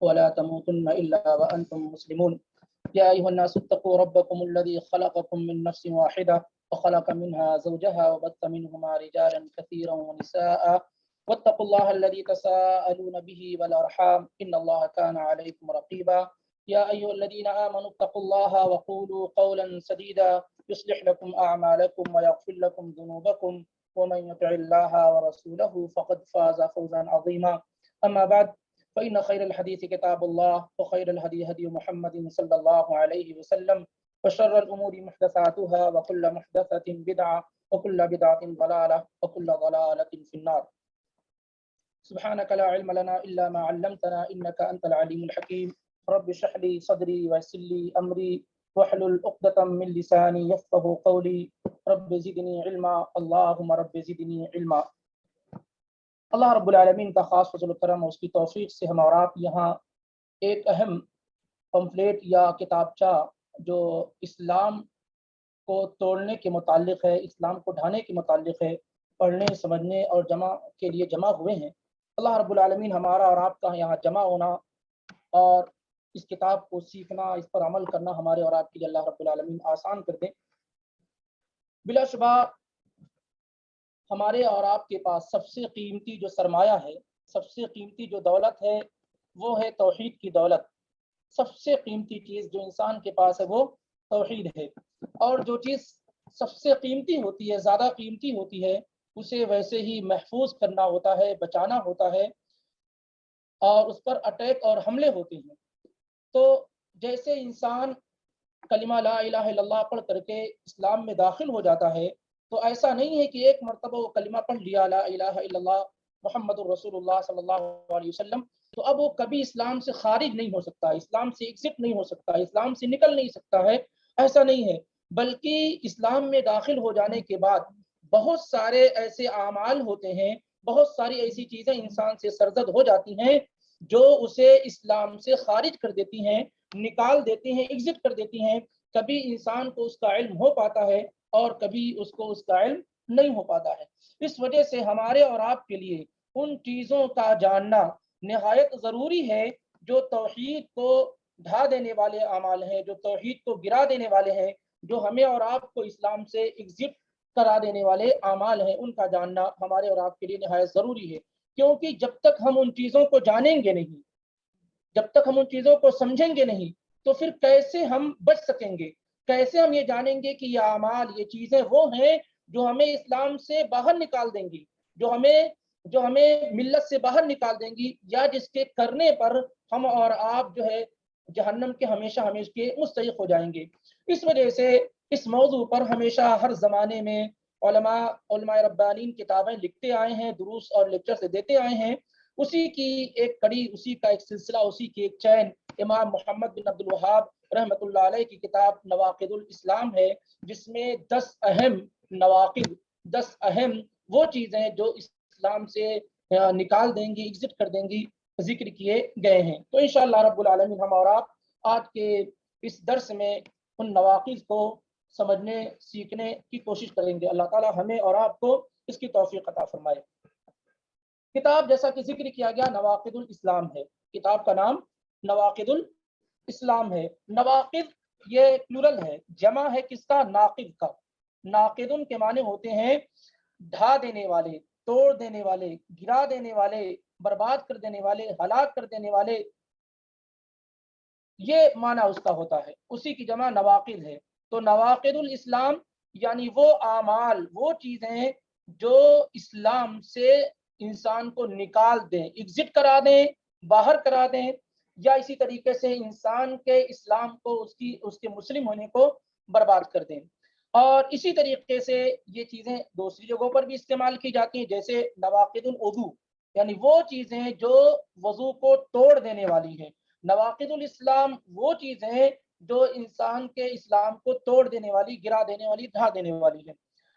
ولا تموتن إلا وأنتم مسلمون. يا أيها الناس اتقوا ربكم الذي خلقكم من نفس واحدة وخلق منها زوجها وبث منهما رجالا كثيرا ونساء واتقوا الله الذي تساءلون به والأرحام إن الله كان عليكم رقيبا. يا أيها الذين آمنوا اتقوا الله وقولوا قولا سديدا يصلح لكم أعمالكم ويغفر لكم ذنوبكم ومن يطع الله ورسوله فقد فاز فوزا عظيما. أما بعد فإن خير الحديث كتاب الله وخير الهدي هدي محمد صلى الله عليه وسلم وشر الأمور محدثاتها وكل محدثة بدعة وكل بدعة ضلالة وكل ضلالة في النار. سبحانك لا علم لنا إلا ما علمتنا إنك أنت العليم الحكيم. رب اشرح لي صدري ويسر لي أمري واحلل عقدة من لساني يفقهوا قولي رب زدني علما اللهم رب زدنی علما. اللہ رب العالمین کا خاص فضل و کرم اور اس کی توفیق سے ہم اور آپ یہاں ایک اہم پمفلیٹ یا کتابچہ جو اسلام کو توڑنے کے متعلق ہے، اسلام کو ڈھانے کے متعلق ہے، پڑھنے سمجھنے اور جمع کے لیے جمع ہوئے ہیں. اللہ رب العالمین ہمارا اور آپ کا یہاں جمع ہونا اور اس کتاب کو سیکھنا، اس پر عمل کرنا ہمارے اور آپ کے لیے اللہ رب العالمین آسان کر دیں. بلا شبہ ہمارے اور آپ کے پاس سب سے قیمتی جو سرمایہ ہے، سب سے قیمتی جو دولت ہے وہ ہے توحید کی دولت. سب سے قیمتی چیز جو انسان کے پاس ہے وہ توحید ہے. اور جو چیز سب سے قیمتی ہوتی ہے، زیادہ قیمتی ہوتی ہے، اسے ویسے ہی محفوظ کرنا ہوتا ہے، بچانا ہوتا ہے اور اس پر اٹیک اور حملے ہوتے ہیں. تو جیسے انسان کلمہ لا الہ الا اللہ پڑھ کر کے اسلام میں داخل ہو جاتا ہے تو ایسا نہیں ہے کہ ایک مرتبہ وہ کلمہ پڑھ لیا لا الہ الا اللہ محمد الرسول اللہ صلی اللہ علیہ وسلم تو اب وہ کبھی اسلام سے خارج نہیں ہو سکتا، اسلام سے ایگزٹ نہیں ہو سکتا، اسلام سے نکل نہیں سکتا ہے. ایسا نہیں ہے، بلکہ اسلام میں داخل ہو جانے کے بعد بہت سارے ایسے اعمال ہوتے ہیں، بہت ساری ایسی چیزیں انسان سے سرزد ہو جاتی ہیں جو اسے اسلام سے خارج کر دیتی ہیں، نکال دیتی ہیں، ایگزٹ کر دیتی ہیں. کبھی انسان کو اس کا علم ہو پاتا ہے اور کبھی اس کو اس کا علم نہیں ہو پاتا ہے. اس وجہ سے ہمارے اور آپ کے لیے ان چیزوں کا جاننا نہایت ضروری ہے جو توحید کو ڈھا دینے والے اعمال ہیں، جو توحید کو گرا دینے والے ہیں، جو ہمیں اور آپ کو اسلام سے ایگزٹ کرا دینے والے اعمال ہیں. ان کا جاننا ہمارے اور آپ کے لیے نہایت ضروری ہے، کیونکہ جب تک ہم ان چیزوں کو جانیں گے نہیں، جب تک ہم ان چیزوں کو سمجھیں گے نہیں تو پھر کیسے ہم بچ سکیں گے، کیسے ہم یہ جانیں گے کہ یہ اعمال، یہ چیزیں وہ ہیں جو ہمیں اسلام سے باہر نکال دیں گی، جو ہمیں ملت سے باہر نکال دیں گی، یا جس کے کرنے پر ہم اور آپ جو ہے جہنم کے ہمیشہ ہمیشہ کے مستحق ہو جائیں گے. اس وجہ سے اس موضوع پر ہمیشہ ہر زمانے میں علماء ربانین کتابیں لکھتے آئے ہیں، دروس اور لیکچر دیتے آئے ہیں. اسی کی ایک کڑی، اسی کا ایک سلسلہ، اسی کی ایک چین امام محمد بن عبد الوہاب رحمۃ اللہ علیہ کی کتاب نواقض الاسلام ہے، جس میں 10 اہم نواقض، 10 اہم وہ چیزیں جو اسلام سے نکال دیں گی، ایگزٹ کر دیں گی، ذکر کیے گئے ہیں. تو انشاءاللہ رب العالمین ہم اور آپ آج کے اس درس میں ان نواقض کو سمجھنے، سیکھنے کی کوشش کریں گے. اللہ تعالی ہمیں اور آپ کو اس کی توفیق عطا فرمائے. کتاب جیسا کہ ذکر کیا گیا نواقض الاسلام ہے، کتاب کا نام نواقض الاسلام ہے. نواقض یہ پلورل ہے، جمع ہے کس کا؟ ناقض کا. ناقضن کے معنی ہوتے ہیں ڈھا دینے والے، توڑ دینے والے، گرا دینے والے، برباد کر دینے والے، ہلاک کر دینے والے، یہ معنی اس کا ہوتا ہے. اسی کی جمع نواقض ہے. تو نواقض الاسلام یعنی وہ اعمال، وہ چیزیں جو اسلام سے انسان کو نکال دیں، ایگزٹ کرا دیں، باہر کرا دیں، یا اسی طریقے سے انسان کے اسلام کو، اس کے مسلم ہونے کو برباد کر دیں. اور اسی طریقے سے یہ چیزیں دوسری جگہوں پر بھی استعمال کی جاتی ہیں، جیسے نواقض الوضو یعنی وہ چیزیں جو وضو کو توڑ دینے والی ہیں. نواقض الاسلام وہ چیزیں جو انسان کے اسلام کو توڑ دینے والی، گرا دینے والی، ڈھا دینے والی ہیں.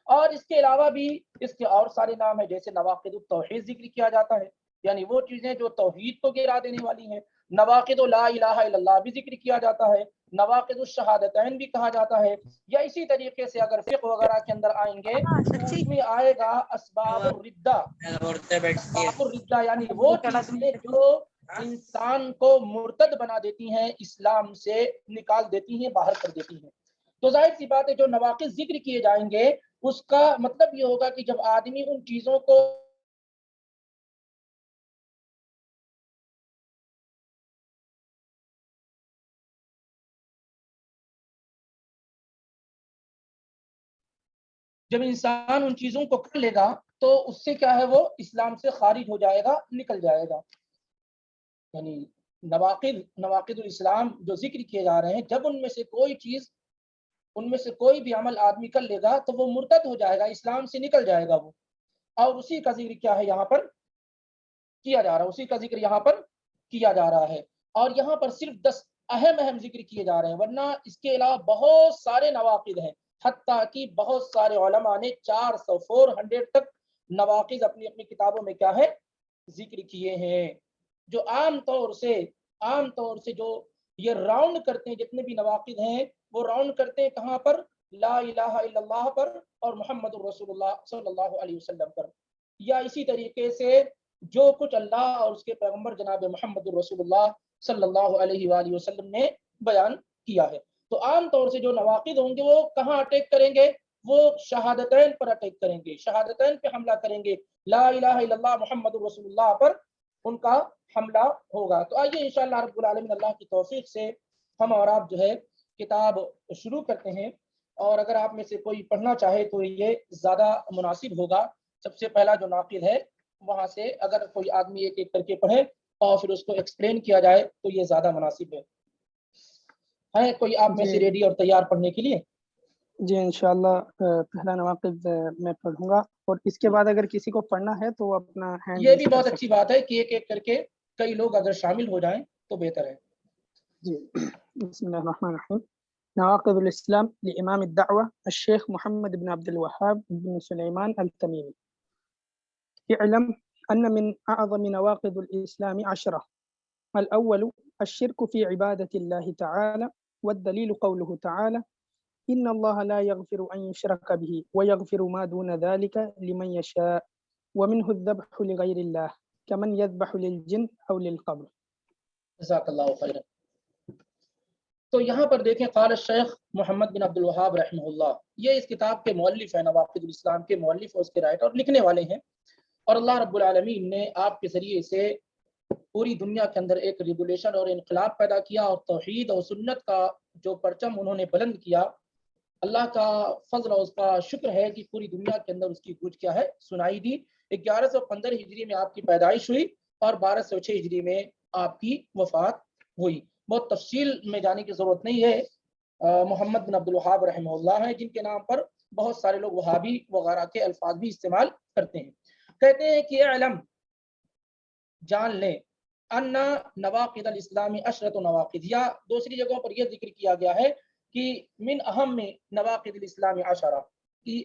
اور اس کے علاوہ بھی اس کے اور سارے نام ہیں، جیسے نواقض التوحید ذکر کیا جاتا ہے، یعنی وہ چیزیں جو توحید کو گرا دینے والی ہیں. نواقض لا الہ الا اللہ بھی ذکر کیا جاتا ہے، نواقض الشہادتین بھی کہا جاتا ہے. یا اسی طریقے سے اگر فقہ وغیرہ کے اندر آئیں گے تو اس میں آئے گا اسباب الردہ. اسباب الردہ یعنی وہ چیزیں جو انسان کو مرتد بنا دیتی ہیں، اسلام سے نکال دیتی ہیں، باہر کر دیتی ہیں۔ تو ظاہر سی بات ہے جو نواقض ذکر کیے جائیں گے اس کا مطلب یہ ہوگا کہ جب آدمی ان چیزوں کو جب انسان ان چیزوں کو کر لے گا تو اس سے کیا ہے، وہ اسلام سے خارج ہو جائے گا، نکل جائے گا۔ یعنی نواقض الاسلام جو ذکر کیے جا رہے ہیں، جب ان میں سے کوئی بھی عمل آدمی کر لے گا تو وہ مرتد ہو جائے گا، اسلام سے نکل جائے گا وہ۔ اور اسی کا ذکر کیا ہے یہاں پر کیا جا رہا ہے، اسی کا ذکر یہاں پر کیا جا رہا ہے۔ اور یہاں پر صرف 10 اہم ذکر کیے جا رہے ہیں، ورنہ اس کے علاوہ بہت سارے نواقض ہیں، حتیٰ کہ بہت سارے علماء نے 400 تک نواقض اپنی اپنی کتابوں میں کیا ہے ذکر کیے ہیں۔ جو عام طور سے جو یہ راؤنڈ کرتے ہیں، جتنے بھی نواقض ہیں وہ راؤنڈ کرتے ہیں کہاں پر؟ لا الہ الا اللہ پر اور محمد الرسول اللہ صلی اللہ علیہ وسلم پر، یا اسی طریقے سے جو کچھ اللہ اور اس کے پیغمبر جناب محمد الرسول اللہ صلی اللہ علیہ وآلہ وسلم نے بیان کیا ہے۔ تو عام طور سے جو نواقض ہوں گے وہ کہاں اٹیک کریں گے؟ وہ شہادتین پر اٹیک کریں گے، شہادتین پہ حملہ کریں گے، لا الہ الا اللہ محمد الرسول اللہ پر ان کا حملہ ہوگا۔ تو آئیے انشاءاللہ رب العالمین اللہ کی توفیق سے ہم اور آپ جو ہے کتاب شروع کرتے ہیں، اور اگر آپ میں سے کوئی پڑھنا چاہے تو یہ زیادہ مناسب ہوگا۔ سب سے پہلا جو ناقض ہے وہاں سے اگر کوئی آدمی ایک ایک کر کے پڑھے اور پھر اس کو ایکسپلین کیا جائے تو یہ زیادہ مناسب ہے کوئی آپ میں سے ریڈی اور تیار پڑھنے کے لیے؟ جی انشاءاللہ پہلا نواقض میں پڑھوں گا، اور اس کے بعد اگر کسی کو پڑھنا ہے تو وہ اپنا ہینڈ یہ بھی بہت اچھی بات ہے کہ ایک ایک کر کے کئی لوگ اگر شامل ہو جائیں تو بہتر ہے۔ جی بسم اللہ الرحمن الرحیم۔ نواقض الاسلام لامام الدعوة الشیخ محمد بن عبد الوهاب بن سلیمان التمیمی۔ اعلم ان من اعظم نواقض الاسلام 10۔ الاول الشرك في عبادة الله تعالى، والدليل قوله تعالى إن الله لا يغفر أن يشرك به ويغفر ما دون ذلك لمن يشاء، ومنه الذبح لغير الله كمن يذبح للجن أو للقبر۔ جزاک اللہ خیر۔ تو یہاں پر دیکھیں قال الشیخ محمد بن عبد الوہاب رحمہ اللہ، یہ اس کتاب کے مؤلف ہیں، نواقض الاسلام کے مؤلف اور اس کے رائٹر اور لکھنے والے ہیں، اور اللہ رب العالمین نے آپ کے ذریعے سے پوری دنیا کے اندر ایک ریگولیشن اور انقلاب پیدا کیا، اور توحید اور سنت کا جو پرچم انہوں نے بلند کیا، اللہ کا فضل اور اس کا شکر ہے کہ پوری دنیا کے اندر اس کی گونج کیا ہے سنائی دی۔ 1115 ہجری میں آپ کی پیدائش ہوئی اور 1206 ہجری میں آپ کی وفات ہوئی۔ بہت تفصیل میں جانے کی ضرورت نہیں ہے۔ محمد بن عبد الوہاب رحمہ اللہ ہیں جن کے نام پر بہت سارے لوگ وہابی وغیرہ کے الفاظ بھی استعمال کرتے ہیں۔ کہتے ہیں کہ علم جان لیں ان نواقض الاسلام 10 نواقض، یا دوسری جگہوں پر یہ ذکر کیا گیا ہے کہ من اہم نواقض الاسلام 10،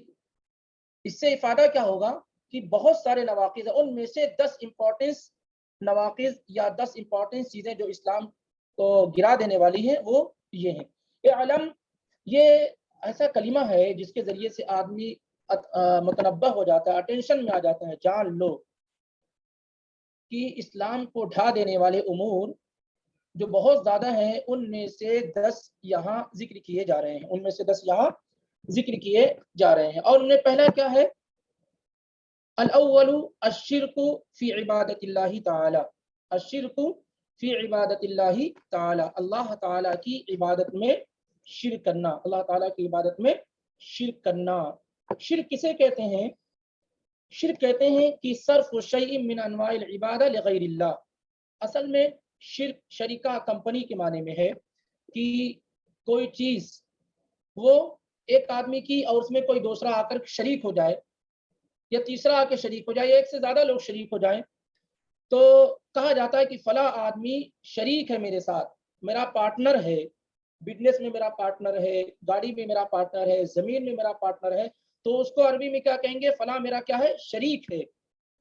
اس سے افادہ کیا ہوگا کہ بہت سارے نواقض ہیں، ان میں سے 10 امپورٹنس نواقض یا 10 امپورٹنس چیزیں جو اسلام کو گرا دینے والی ہیں وہ یہ ہیں۔ علم یہ ایسا کلمہ ہے جس کے ذریعے سے آدمی متنبہ ہو جاتا ہے، اٹینشن میں آ جاتا ہے، جان لو کہ اسلام کو ڈھا دینے والے امور جو بہت زیادہ ہیں ان میں سے 10 یہاں ذکر کیے جا رہے ہیں، ان میں سے 10 یہاں ذکر کیے جا رہے ہیں۔ اور ان میں پہلا کیا ہے؟ الاول الشرک فی عبادت اللہ تعالی، الشرک فی عبادت اللہ تعالی، اللہ تعالی کی عبادت میں شرک کرنا، اللہ تعالی کی عبادت میں شرک کرنا۔ شرک کسے کہتے ہیں؟ شرک کہتے ہیں کہ صرف شیء من انواع العبادہ لغیر اللہ۔ اصل میں شرک شریکہ کمپنی کے معنی میں ہے کہ کوئی چیز وہ ایک آدمی کی اور اس میں کوئی دوسرا آ کر شریک ہو جائے یا تیسرا آ کے شریک ہو جائے یا ایک سے زیادہ لوگ شریک ہو جائیں تو کہا جاتا ہے کہ فلاں آدمی شریک ہے میرے ساتھ، میرا پارٹنر ہے، بزنس میں میرا پارٹنر ہے، گاڑی میں میرا پارٹنر ہے، زمین میں میرا پارٹنر ہے، تو اس کو عربی میں کیا کہیں گے؟ فلاں میرا کیا ہے؟ شریک ہے،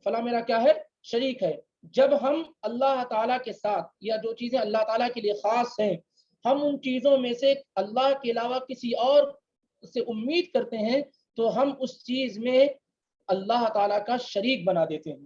فلاں میرا کیا ہے؟ شریک ہے۔ جب ہم اللہ تعالیٰ کے ساتھ یا جو چیزیں اللہ تعالیٰ کے لیے خاص ہیں، ہم ان چیزوں میں سے اللہ کے علاوہ کسی اور سے امید کرتے ہیں تو ہم اس چیز میں اللہ تعالیٰ کا شریک بنا دیتے ہیں۔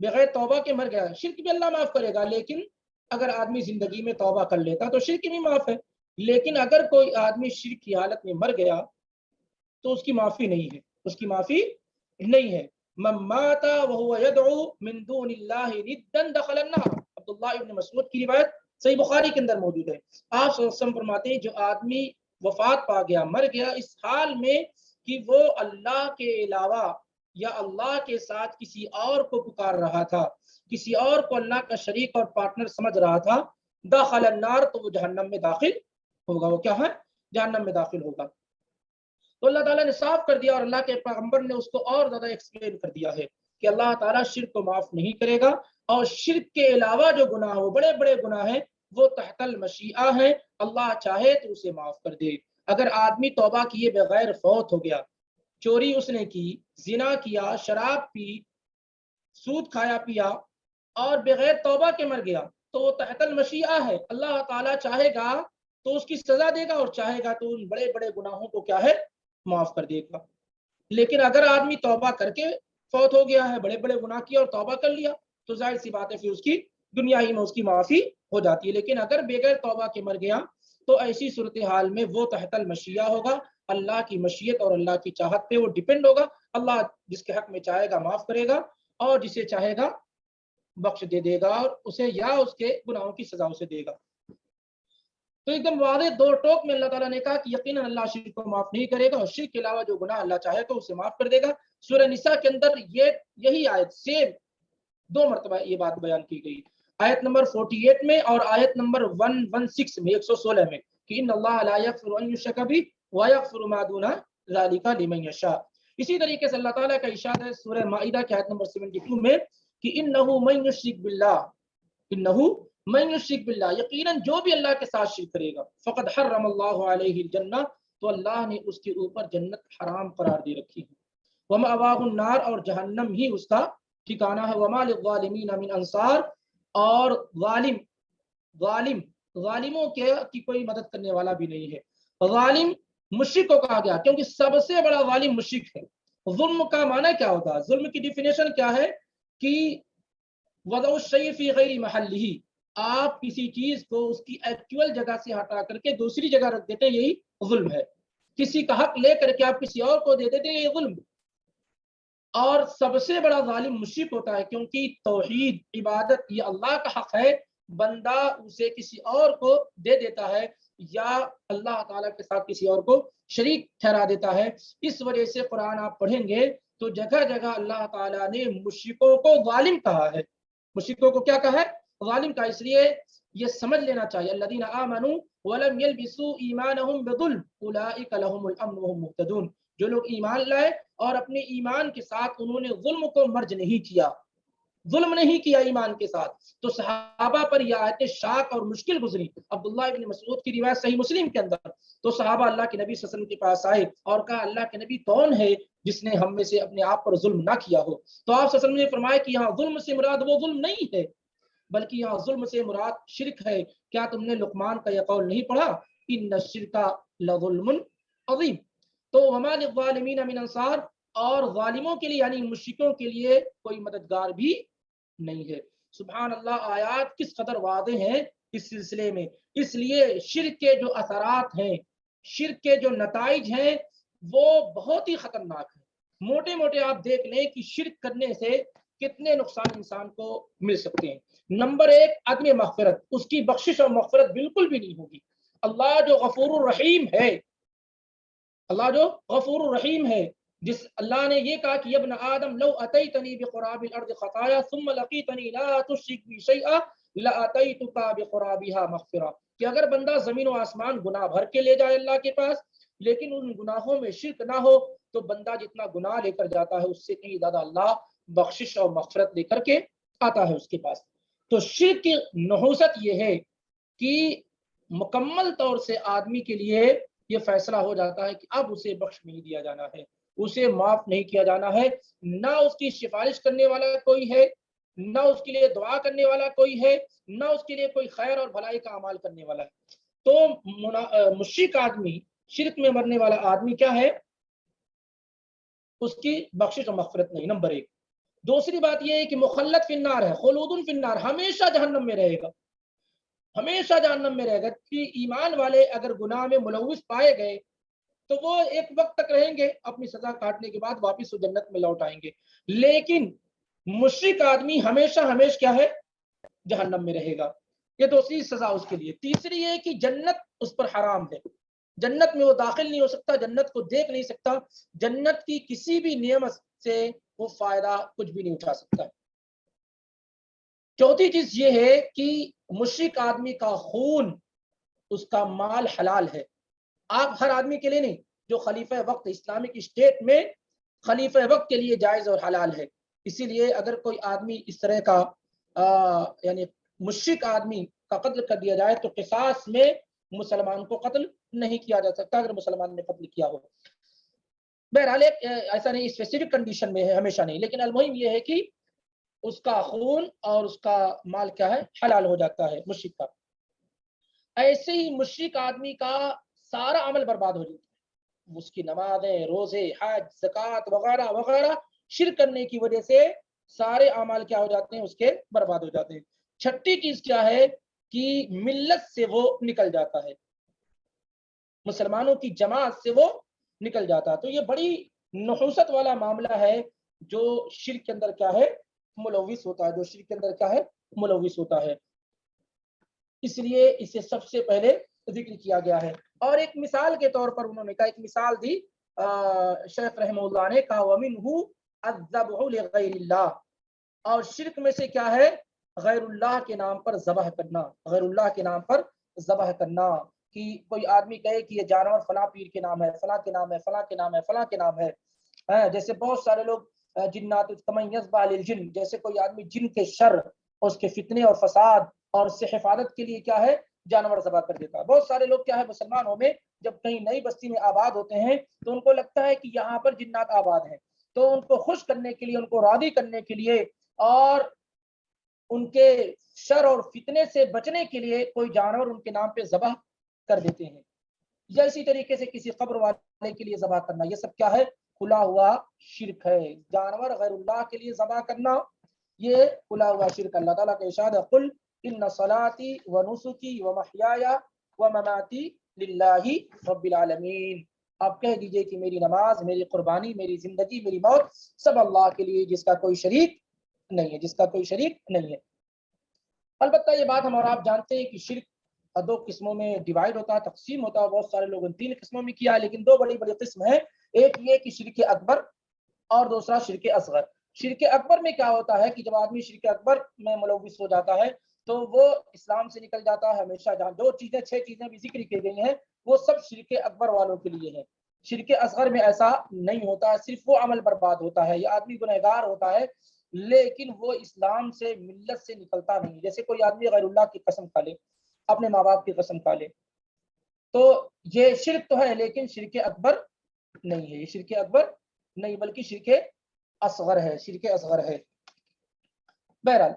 بغیر توبہ کے مر گیا، شرک بھی اللہ معاف کرے گا، لیکن اگر آدمی زندگی میں توبہ کر لیتا تو شرک بھی معاف ہے۔ لیکن اگر کوئی آدمی شرک کی حالت میں مر گیا تو اس کی معافی نہیں ہے، اس کی معافی نہیں ہے۔ من مات وهو يدعو من دون الله ندا دخل النار، عبداللہ ابن مسعود کی روایت صحیح بخاری کے اندر موجود ہے۔ آپ صلی اللہ علیہ وسلم فرماتے ہیں جو آدمی وفات پا گیا، مر گیا اس حال میں کہ وہ اللہ کے علاوہ یا اللہ کے ساتھ کسی اور کو پکار رہا تھا، کسی اور کو اللہ کا شریک اور پارٹنر سمجھ رہا تھا، دخل النار، تو وہ جہنم میں داخل ہوگا۔ وہ کیا ہے؟ جہنم میں داخل ہوگا۔ تو اللہ تعالیٰ نے صاف کر دیا اور اللہ کے پیغمبر نے اس کو اور زیادہ ایکسپلین کر دیا ہے کہ اللہ تعالیٰ شرک کو معاف نہیں کرے گا، اور شرک کے علاوہ جو گناہ وہ بڑے بڑے گناہ ہیں وہ تحت المشیعہ ہیں، اللہ چاہے تو اسے معاف کر دے۔ اگر آدمی توبہ کیے بغیر فوت ہو گیا، چوری اس نے کی، زنا کیا، شراب پی، سود کھایا پیا اور بغیر توبہ کے مر گیا تو وہ تحت المشیعہ ہے، اللہ تعالیٰ چاہے گا تو اس کی سزا دے گا اور چاہے گا تو ان بڑے بڑے گناہوں کو کیا ہے؟ معاف کر دے گا۔ لیکن اگر آدمی توبہ کر کے فوت ہو گیا ہے، بڑے بڑے گناہ کیا اور توبہ کر لیا، تو ظاہر سی بات ہے پھر اس کی دنیا ہی میں اس کی معافی ہو جاتی ہے۔ لیکن اگر بغیر توبہ کے مر گیا تو ایسی صورتحال میں وہ تحت المشیعہ ہوگا، اللہ کی مشیت اور اللہ کی چاہت پہ وہ ڈیپینڈ ہوگا۔ اللہ جس کے حق میں چاہے گا معاف کرے گا اور جسے چاہے گا بخش دے گا، اور اسے یا اس کے گناہوں کی سزا اسے دے گا۔ تو ایک دم واضح دو ٹوک میں اللہ تعالیٰ نے کہا کہ یقیناً اللہ شرک کو معاف نہیں کرے گا، اور شرک کے علاوہ جو گناہ اللہ چاہے تو اسے معاف کر دے گا۔ سورہ نساء کے اندر یہی آیت سیم 2 مرتبہ یہ بات بیان کی گئی، آیت نمبر 48 میں اور آیت نمبر 116 میں، 116 میں، کہ ان اللہ لا یغفر ان یشرک بہ ویغفر ما دون ذلک لمن یشاء۔ اسی طریقے سے اللہ تعالیٰ کا ارشاد ہے سورہ مائدہ کی آیت نمبر 72 میں کہ انہ من یشرک باللہ، انہ من یشرک باللہ، یقیناً جو بھی اللہ کے ساتھ شرک کرے گا، فقد حرم اللہ علیہ الجنہ، تو اللہ نے اس کے اوپر جنت حرام قرار دے رکھی ہے، ومأواہ النار، اور جہنم ہی اس کا ٹھکانہ ہے، وما للظالمین من انصار، اور ظالموں کی کوئی مدد کرنے والا بھی نہیں ہے۔ ظالم مشرک کو کہا گیا کیونکہ سب سے بڑا ظالم مشرک ہے۔ ظلم کا معنی کیا ہوتا ہے؟ ظلم کی ڈیفینیشن کیا ہے کہ وضع الشیء فی غیر محلہ، آپ کسی چیز کو اس کی ایکچوئل جگہ سے ہٹا کر کے دوسری جگہ رکھ دیتے، یہی ظلم ہے۔ کسی کا حق لے کر کے آپ کسی اور کو دے دیتے، یہ ظلم۔ اور سب سے بڑا ظالم مشرک ہوتا ہے، کیونکہ توحید عبادت یہ اللہ کا حق ہے، بندہ اسے کسی اور کو دے دیتا ہے یا اللہ تعالیٰ کے ساتھ کسی اور کو شریک ٹھہرا دیتا ہے۔ اس وجہ سے قرآن آپ پڑھیں گے تو جگہ جگہ اللہ تعالیٰ نے مشرکوں کو ظالم کہا ہے۔ مشرکوں کو کیا کہا ہے؟ ظالم کا۔ اس لیے یہ سمجھ لینا چاہیے الذین آمنوا ولم یلبسوا ایمانہم بظلم اولئک لہم الامن وہم مہتدون، جو لوگ ایمان لائے اور اپنے ایمان کے ساتھ انہوں نے ظلم کو مرج نہیں کیا، ظلم نہیں کیا ایمان کے ساتھ، تو صحابہ پر یہ آیتیں شاق اور مشکل گزری۔ عبداللہ ابن مسعود کی روایت صحیح مسلم کے اندر، تو صحابہ اللہ کے نبی صلی اللہ علیہ وسلم کے پاس آئے اور کہا اللہ کے نبی کون ہے جس نے ہم میں سے اپنے آپ پر ظلم نہ کیا ہو؟ تو آپ صلی اللہ علیہ وسلم نے فرمایا کہ یہاں ظلم سے مراد وہ ظلم نہیں ہے، بلکہ یہاں ظلم سے مراد شرک ہے۔ کیا تم نے لقمان کا یہ قول نہیں پڑھا؟ ان الشرک لظلم عظیم۔ تو وما للظالمین من انصار، اور ظالموں کے لیے یعنی مشرکوں کے لیے کوئی مددگار بھی نہیں ہے۔ سبحان اللہ، آیات کس قدر واضح ہیں اس سلسلے میں۔ اس لیے شرک کے جو اثرات ہیں، شرک کے جو نتائج ہیں وہ بہت ہی خطرناک ہیں۔ موٹے موٹے آپ دیکھ لیں کہ شرک کرنے سے کتنے نقصان انسان کو مل سکتے ہیں۔ نمبر 1، عدم مغفرت، اس کی بخشش اور مغفرت بالکل بھی نہیں ہوگی۔ اللہ جو غفور الرحیم ہے، اللہ جو غفور الرحیم ہے، جس اللہ نے یہ کہا کہ یا ابن آدم لو اتیتنی بقراب الارض خطایا ثم لقیتنی لا تشرک بی شیئا لاتیتک بقرابها مغفرہ، کہ اگر بندہ زمین و آسمان گناہ بھر کے لے جائے اللہ کے پاس لیکن ان گناہوں میں شرک نہ ہو، تو بندہ جتنا گناہ لے کر جاتا ہے اس سے کہیں زیادہ اللہ بخشش اور مغفرت لے کر کے آتا ہے اس کے پاس۔ تو شرک کی نحوست یہ ہے کہ مکمل طور سے آدمی کے لیے یہ فیصلہ ہو جاتا ہے کہ اب اسے بخش نہیں دیا جانا ہے، اسے معاف نہیں کیا جانا ہے، نہ اس کی سفارش کرنے والا کوئی ہے، نہ اس کے لیے دعا کرنے والا کوئی ہے، نہ اس کے لیے کوئی خیر اور بھلائی کا اعمال کرنے والا ہے۔ تو مشرک آدمی، شرک میں مرنے والا آدمی کیا ہے؟ اس کی بخشش اور مغفرت نہیں، نمبر 1۔ دوسری بات یہ ہے کہ مخلد فی النار ہے، خلود فی النار، ہمیشہ جہنم میں رہے گا، ہمیشہ جہنم میں رہے گا. کہ ایمان والے اگر گناہ میں ملوث پائے گئے تو وہ ایک وقت تک رہیں گے، اپنی سزا کاٹنے کے بعد واپس وہ جنت میں لوٹ آئیں گے. لیکن مشرک آدمی ہمیشہ ہمیشہ کیا ہے؟ جہنم میں رہے گا. یہ دوسری سزا اس کے لیے. تیسری یہ کہ جنت اس پر حرام ہے، جنت میں وہ داخل نہیں ہو سکتا، جنت کو دیکھ نہیں سکتا، جنت کی کسی بھی نعمت سے وہ فائدہ کچھ بھی نہیں اٹھا سکتا. چوتھی چیز یہ ہے کہ مشرک آدمی کا خون، اس کا مال حلال ہے. آپ ہر آدمی کے لیے نہیں، جو خلیفہ وقت اسلامک اسٹیٹ میں خلیفہ وقت کے لیے جائز اور حلال ہے. اسی لیے اگر کوئی آدمی اس طرح کا یعنی مشرک آدمی کا قتل کر دیا جائے تو قصاص میں مسلمان کو قتل نہیں کیا جا سکتا اگر مسلمان نے قتل کیا ہو. بہرحال ایسا نہیں، اسپیسیفک کنڈیشن میں ہے، ہمیشہ نہیں. لیکن المہم یہ ہے کہ اس کا خون اور اس کا مال کیا ہے؟ حلال ہو جاتا ہے مشرک کا. ایسے ہی مشرک آدمی کا سارا عمل برباد ہو جاتا ہے، اس کی نمازیں، روزے، حج، زکوٰۃ وغیرہ وغیرہ شرک کرنے کی وجہ سے سارے اعمال کیا ہو جاتے ہیں؟ اس کے برباد ہو جاتے ہیں. چھٹی چیز کیا ہے کہ ملت سے وہ نکل جاتا ہے، مسلمانوں کی جماعت سے وہ نکل جاتا ہے. تو یہ بڑی نحوست والا معاملہ ہے جو شرک کے اندر کیا ہے؟ ملوث ہوتا ہے، جو شرک کے اندر کیا ہے؟ ملوث ہوتا ہے. اس لیے اسے سب سے پہلے ذکر کیا گیا ہے. اور ایک مثال کے طور پر انہوں نے کہا، ایک مثال دی شیخ رحمہ اللہ نے کہا وَمِنْهُ الذَّبْحُ لِغَيْرِ اللَّهِ، اور شرک میں سے کیا ہے؟ غیر اللہ کے نام پر ذبح کرنا، غیر اللہ کے نام پر ذبح کرنا. کہ کوئی آدمی کہے کہ یہ جانور فلاں پیر کے نام ہے، فلاں کے نام ہے، فلاں کے نام ہے، فلاں کے نام ہے. جیسے بہت سارے لوگ جنات تمیزبا للجن، جیسے کوئی آدمی جن کے شر اور اس کے فتنے اور فساد اور اس سے حفاظت کے لیے کیا ہے؟ جانور ذبح کر دیتا ہے. بہت سارے لوگ کیا ہے مسلمانوں میں جب کہیں نئی بستی میں آباد ہوتے ہیں تو ان کو لگتا ہے کہ یہاں پر جنات آباد ہیں، تو ان کو خوش کرنے کے لیے، ان کو راضی کرنے کے لیے اور ان کے شر اور فتنے سے بچنے کے لیے کوئی جانور ان کے نام پہ ذبح کر دیتے ہیں. یا اسی طریقے سے کسی قبر والے کے لیے ذبح کرنا، یہ سب کیا ہے؟ کھلا ہوا شرک ہے. جانور غیر اللہ کے لیے ذبح کرنا یہ کھلا ہوا شرک. اللہ تعالیٰ کا ارشاد ہے قل ان صلاتی و نسکی و محیایا و مماتی للہ رب العالمین. آپ کہہ دیجئے کہ میری نماز، میری قربانی، میری زندگی، میری موت سب اللہ کے لیے، جس کا کوئی شریک نہیں ہے، جس کا کوئی شریک نہیں ہے. البتہ یہ بات ہم اور آپ جانتے ہیں کہ شرک دو قسموں میں ڈیوائڈ ہوتا ہے، تقسیم ہوتا ہے. بہت سارے لوگوں نے 3 قسموں میں کیا ہے، لیکن 2 بڑی بڑی قسم ہیں. ایک یہ کہ شرک اکبر اور دوسرا شرک اصغر. شرک اکبر میں کیا ہوتا ہے کہ جب آدمی شرک اکبر میں ملوث ہو جاتا ہے تو وہ اسلام سے نکل جاتا ہے ہمیشہ. جہاں 6 چیزیں بھی ذکر کی گئی ہیں وہ سب شرک اکبر والوں کے لیے ہیں. شرک اصغر میں ایسا نہیں ہوتا، صرف وہ عمل برباد ہوتا ہے، یہ آدمی گنہگار ہوتا ہے لیکن وہ اسلام سے، ملت سے نکلتا نہیں. جیسے کوئی آدمی غیر اللہ کی قسم کھا لے، اپنے ماں باپ کی قسم کھا لے، تو یہ شرک تو ہے لیکن شرک اکبر نہیں ہے. یہ شرک اکبر نہیں بلکہ شرک اصغر ہے، شرک اصغر ہے. بہرحال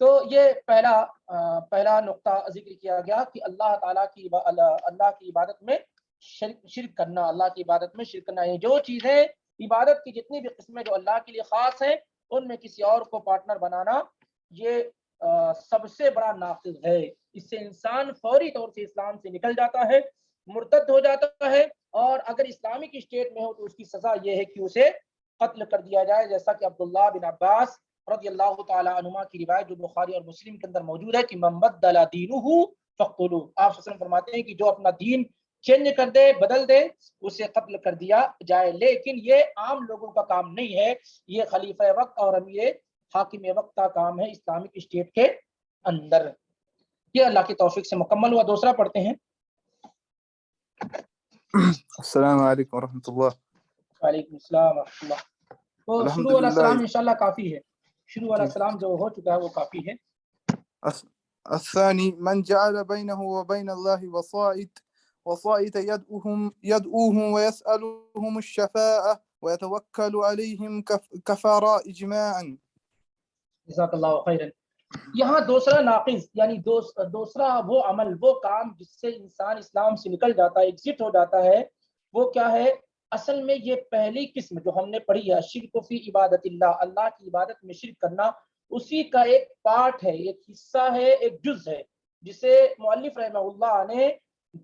تو یہ پہلا نقطہ ذکر کیا گیا کہ اللہ تعالیٰ کی عبادت میں شرک کرنا، اللہ کی عبادت میں شرک کرنا. یہ جو چیزیں عبادت کی جتنی بھی قسمیں جو اللہ کے لیے خاص ہیں ان میں کسی اور کو پارٹنر بنانا یہ سب سے بڑا ناقض ہے. اس سے انسان فوری طور سے اسلام سے نکل جاتا ہے، مرتد ہو جاتا ہے، اور اگر اسلامک اسٹیٹ میں ہو تو اس کی سزا یہ ہے کہ اسے قتل کر دیا جائے. جیسا کہ عبداللہ بن عباس رضی اللہ تعالی عنہما کی روایت جو بخاری اور مسلم کے اندر موجود ہے کہ من بدل دینہ فاقتلوہ. آپ صلی اللہ علیہ وسلم فرماتے ہیں کہ جو اپنا دین چینج کر دے، بدل دے، اسے قتل کر دیا جائے. لیکن یہ عام لوگوں کا کام نہیں ہے، یہ خلیفہ وقت اور امیر حاکم وقت کا کام ہے اسلامک اسٹیٹ کے اندر. یہ اللہ کی توفیق سے مکمل ہوا. دوسرا پڑھتے ہیں. السلام علیکم ورحمۃ اللہ. وعلیکم السلام ورحمۃ اللہ. تو شروع والا سلام انشاءاللہ کافی ہے، شروع والا سلام جو ہو چکا ہے وہ کافی ہے. الثاني من جعل بينه وبين الله وصائد يدعوهم ويسألهم الشفاعة ويتوكل عليهم كفراء إجماعا. جزاک اللہ خیرا. یہاں دوسرا ناقض یعنی دوسرا وہ عمل، وہ کام جس سے انسان اسلام سے نکل جاتا ہے، ایگزٹ ہو جاتا ہے، وہ کیا ہے؟ اصل میں یہ پہلی قسم جو ہم نے پڑھی ہے شرک فی عبادت اللہ، اللہ کی عبادت میں شرک کرنا، اسی کا ایک پارٹ ہے، ایک حصہ ہے، ایک جز ہے، جسے مؤلف رحمہ اللہ نے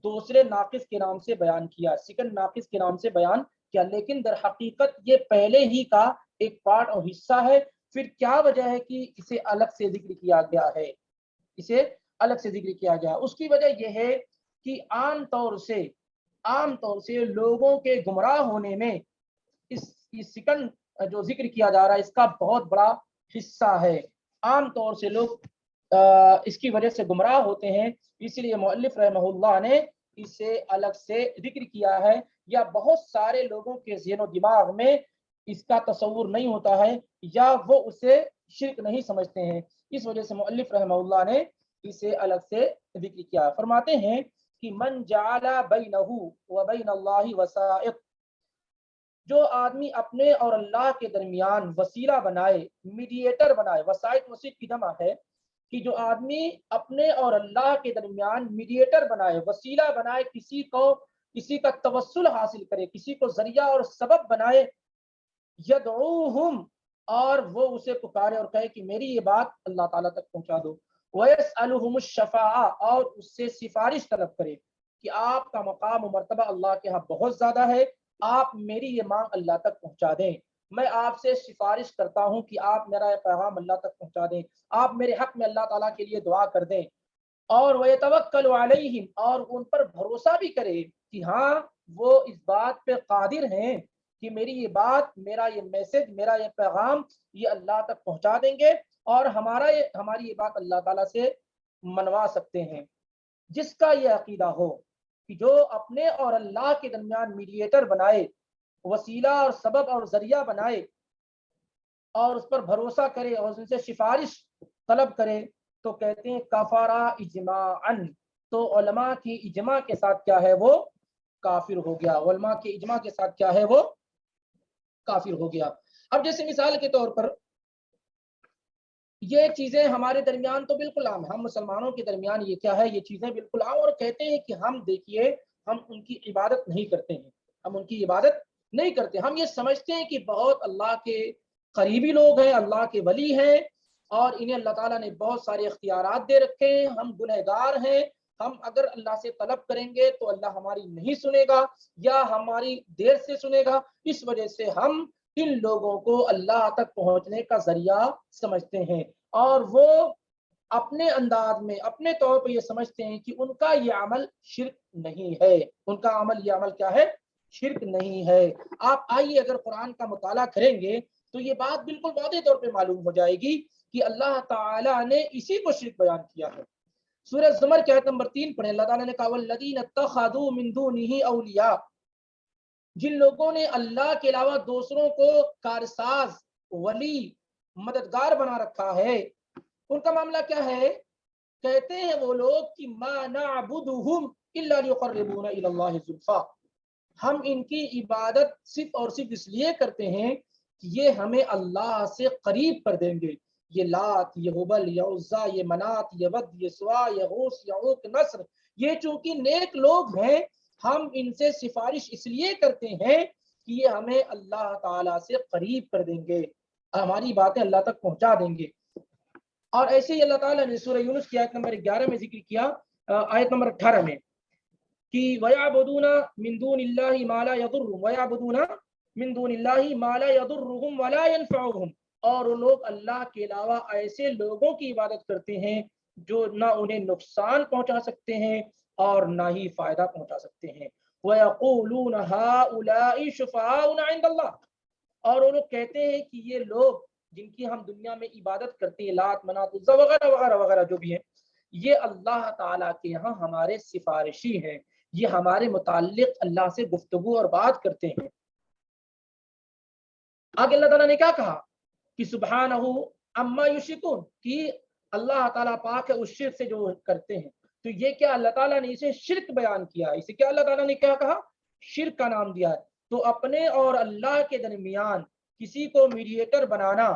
دوسرے ناقص کے نام سے بیان کیا، سیکنڈ ناقص کے نام سے بیان کیا، لیکن در حقیقت یہ پہلے ہی کا ایک پارٹ اور حصہ ہے۔ پھر کیا وجہ ہے کہ اسے الگ سے ذکر کیا گیا ہے، اسے الگ سے ذکر کیا گیا؟ اس کی وجہ یہ ہے کہ عام طور سے لوگوں کے گمراہ ہونے میں اس سیکنڈ جو ذکر کیا جا رہا ہے اس کا بہت بڑا حصہ ہے۔ عام طور سے لوگ اس کی وجہ سے گمراہ ہوتے ہیں، اس لیے مؤلف رحمہ اللہ نے اسے الگ سے ذکر کیا ہے، یا بہت سارے لوگوں کے ذہن و دماغ میں اس کا تصور نہیں ہوتا ہے، یا وہ اسے شرک نہیں سمجھتے ہیں، اس وجہ سے مؤلف رحمہ اللہ نے اسے الگ سے ذکر کیا۔ فرماتے ہیں کہ من جعل بینہ وبین اللہ وسائط، جو آدمی اپنے اور اللہ کے درمیان وسیلہ بنائے، میڈیٹر بنائے، وسائط وسیط کی جمع ہے کہ جو آدمی اپنے اور اللہ کے درمیان میڈیٹر بنائے، وسیلہ بنائے، کسی کا توسل حاصل کرے، کسی کو ذریعہ اور سبب بنائے، یدعوہم، اور وہ اسے پکارے اور کہے کہ میری یہ بات اللہ تعالیٰ تک پہنچا دو، وَيَسْأَلُهُمُ الشَّفَاعَةَ، اور اس سے سفارش طلب کرے کہ آپ کا مقام و مرتبہ اللہ کے ہاں بہت زیادہ ہے، آپ میری یہ مانگ اللہ تک پہنچا دیں، میں آپ سے سفارش کرتا ہوں کہ آپ میرا یہ پیغام اللہ تک پہنچا دیں، آپ میرے حق میں اللہ تعالیٰ کے لیے دعا کر دیں، اور وَيَتَوَكَّلُ عَلَيْهِمْ، اور ان پر بھروسہ بھی کرے کہ ہاں وہ اس بات پہ قادر ہیں کہ میری یہ بات، میرا یہ میسج، میرا یہ پیغام یہ اللہ تک پہنچا دیں گے، اور ہماری یہ بات اللہ تعالیٰ سے منوا سکتے ہیں۔ جس کا یہ عقیدہ ہو کہ جو اپنے اور اللہ کے درمیان میڈیٹر بنائے، وسیلہ اور سبب اور ذریعہ بنائے، اور اس پر بھروسہ کرے اور ان سے سفارش طلب کرے، تو کہتے ہیں کفارہ اجماعاً، تو علماء کی اجماع کے ساتھ کیا ہے وہ کافر ہو گیا، علماء کی اجماع کے ساتھ کیا ہے وہ کافر ہو گیا۔ اب جیسے مثال کے طور پر یہ چیزیں ہمارے درمیان تو بالکل عام ہے، ہم مسلمانوں کے درمیان یہ کیا ہے، یہ چیزیں بالکل عام، اور کہتے ہیں کہ ہم دیکھیے ہم ان کی عبادت نہیں کرتے ہیں، ہم ان کی عبادت نہیں کرتے، ہم یہ سمجھتے ہیں کہ بہت اللہ کے قریبی لوگ ہیں، اللہ کے ولی ہیں، اور انہیں اللہ تعالیٰ نے بہت سارے اختیارات دے رکھے ہیں، ہم گنہگار ہیں، ہم اگر اللہ سے طلب کریں گے تو اللہ ہماری نہیں سنے گا، یا ہماری دیر سے سنے گا، اس وجہ سے ہم ان لوگوں کو اللہ تک پہنچنے کا ذریعہ سمجھتے ہیں، اور وہ اپنے انداز میں اپنے طور پہ یہ سمجھتے ہیں کہ ان کا یہ عمل شرک نہیں ہے، ان کا عمل یہ عمل کیا ہے، شرک نہیں ہے۔ آپ آئیے اگر قرآن کا مطالعہ کریں گے تو یہ بات بالکل واضح طور پہ معلوم ہو جائے گی کہ اللہ تعالیٰ نے اسی کو شرک بیان کیا ہے۔ سورہ زمر کی آیت نمبر 3 پڑھیں، اللہ تعالیٰ نے کہا وَالَّذِينَ اتَّخَذُوا مِن دُونِهِ أَوْلِيَاءَ، جن لوگوں نے اللہ کے علاوہ دوسروں کو کارساز، ولی، مددگار بنا رکھا ہے، ان کا معاملہ کیا ہے؟ کہتے ہیں وہ لوگ کہ ما نعبدهم الا ليقربونا الى الله زلفا، ہم ان کی عبادت صرف اور صرف اس لیے کرتے ہیں کہ یہ ہمیں اللہ سے قریب کر دیں گے، یہ لات، یہ ہبل، یہ عزا، یہ منات، یہ ود، یہ سوا، یہ غوث، یعوق، نصر، یہ چونکہ نیک لوگ ہیں، ہم ان سے سفارش اس لیے کرتے ہیں کہ یہ ہمیں اللہ تعالیٰ سے قریب کر دیں گے، ہماری باتیں اللہ تک پہنچا دیں گے۔ اور ایسے ہی اللہ تعالیٰ نے سورہ یونس کی آیت نمبر 11 میں ذکر کیا، آیت نمبر 18 میں، کہ وَيَعْبُدُونَ مِن دُونِ اللَّهِ مَا لَا يَضُرُّهُمْ وَيَعْبُدُونَ مِن دُونِ اللَّهِ مَا لَا يَضُرُّهُمْ وَلَا يَنفَعُهُمْ، اور وہ لوگ اللہ کے علاوہ ایسے لوگوں کی عبادت کرتے ہیں جو نہ انہیں نقصان پہنچا سکتے ہیں اور نہ ہی فائدہ پہنچا سکتے ہیں۔ وَيَقُولُونَ هَؤُلَاءِ شُفَعَاؤُنَا عِندَ اللَّهِ، اور وہ لوگ کہتے ہیں کہ یہ لوگ جن کی ہم دنیا میں عبادت کرتے ہیں، لات، منات، عزا وغیرہ وغیرہ وغیرہ جو بھی ہیں، یہ اللہ تعالیٰ کے ہاں ہمارے سفارشی ہیں، یہ ہمارے متعلق اللہ سے گفتگو اور بات کرتے ہیں۔ آگے اللہ تعالیٰ نے کیا کہا کہ سبحانہ عما یشرکون، کہ اللہ تعالیٰ پاک ہے اس شرک سے جو کرتے ہیں، تو یہ کیا اللہ تعالیٰ نے اسے شرک بیان کیا، اسے کیا اللہ تعالیٰ نے کیا کہا، شرک کا نام دیا ہے۔ تو اپنے اور اللہ کے درمیان کسی کو میڈیٹر بنانا،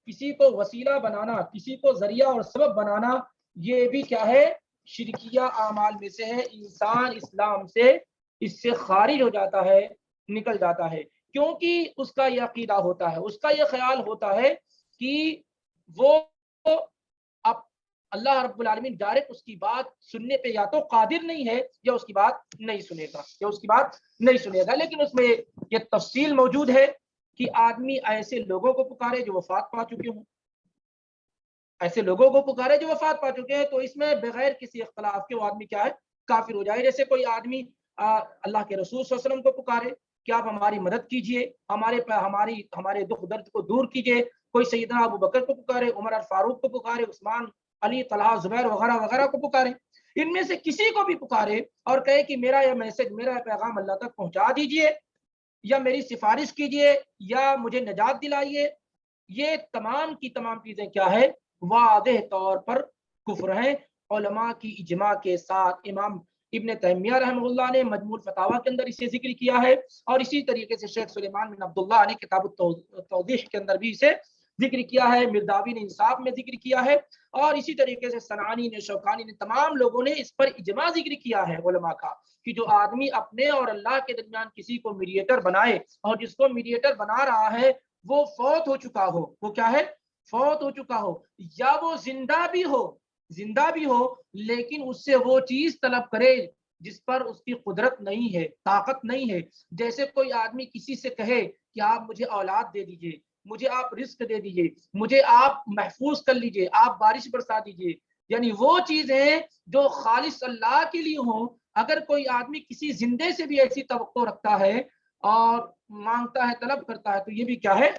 کسی کو وسیلہ بنانا، کسی کو ذریعہ اور سبب بنانا، یہ بھی کیا ہے، شرکیہ اعمال میں سے ہے۔ انسان اسلام سے اس سے خارج ہو جاتا ہے نکل جاتا ہے، کیونکہ اس کا یہ عقیدہ ہوتا ہے، اس کا یہ خیال ہوتا ہے کہ وہ اب اللہ رب العالمین ڈائریکٹ اس کی بات سننے پہ یا تو قادر نہیں ہے یا اس کی بات نہیں سنے گا، لیکن اس میں یہ تفصیل موجود ہے کہ آدمی ایسے لوگوں کو پکارے جو وفات پا چکے ہوں، تو اس میں بغیر کسی اختلاف کے وہ آدمی کیا ہے، کافر ہو جائے۔ جیسے کوئی آدمی اللہ کے رسول صلی اللہ علیہ وسلم کو پکارے کہ آپ ہماری مدد کیجئے، ہمارے دکھ درد کو دور کیجئے، کوئی سیدنا ابو بکر کو پکارے، عمر فاروق کو پکارے، عثمان، علی، طلحہ، زبیر وغیرہ وغیرہ کو پکارے، ان میں سے کسی کو بھی پکارے اور کہے کہ میرا یہ میسج، میرا یہ پیغام اللہ تک پہنچا دیجئے، یا میری سفارش کیجئے، یا مجھے نجات دلائیے، یہ تمام کی تمام چیزیں کیا ہے، واضح طور پر کفر ہیں۔ علماء کی اجماع کے ساتھ امام ابن تیمیہ رحمہ اللہ نے مجموع الفتاوی کے اندر اسے ذکر کیا ہے، اور اسی طریقے سے شیخ سلیمان بن عبداللہ نے کتاب التوضیح کے اندر بھی اسے ذکر کیا ہے، مرداوی نے انصاف میں ذکر کیا ہے، اور اسی طریقے سے صنعانی نے، شوکانی نے، تمام لوگوں نے اس پر اجماع ذکر کیا ہے علماء کا، کہ جو آدمی اپنے اور اللہ کے درمیان کسی کو میڈیٹر بنائے، اور جس کو میڈیٹر بنا رہا ہے وہ فوت ہو چکا ہو، وہ کیا ہے، فوت ہو چکا ہو، یا وہ زندہ بھی ہو لیکن اس سے وہ چیز طلب کرے جس پر اس کی قدرت نہیں ہے، طاقت نہیں ہے۔ جیسے کوئی آدمی کسی سے کہے کہ آپ مجھے اولاد دے دیجئے، مجھے آپ رزق دے دیجئے، مجھے آپ محفوظ کر لیجئے، آپ بارش برسا دیجئے، یعنی وہ چیزیں جو خالص اللہ کے لیے ہوں، اگر کوئی آدمی کسی زندے سے بھی ایسی توقع رکھتا ہے اور مانگتا ہے، طلب کرتا ہے، تو یہ بھی کیا ہے،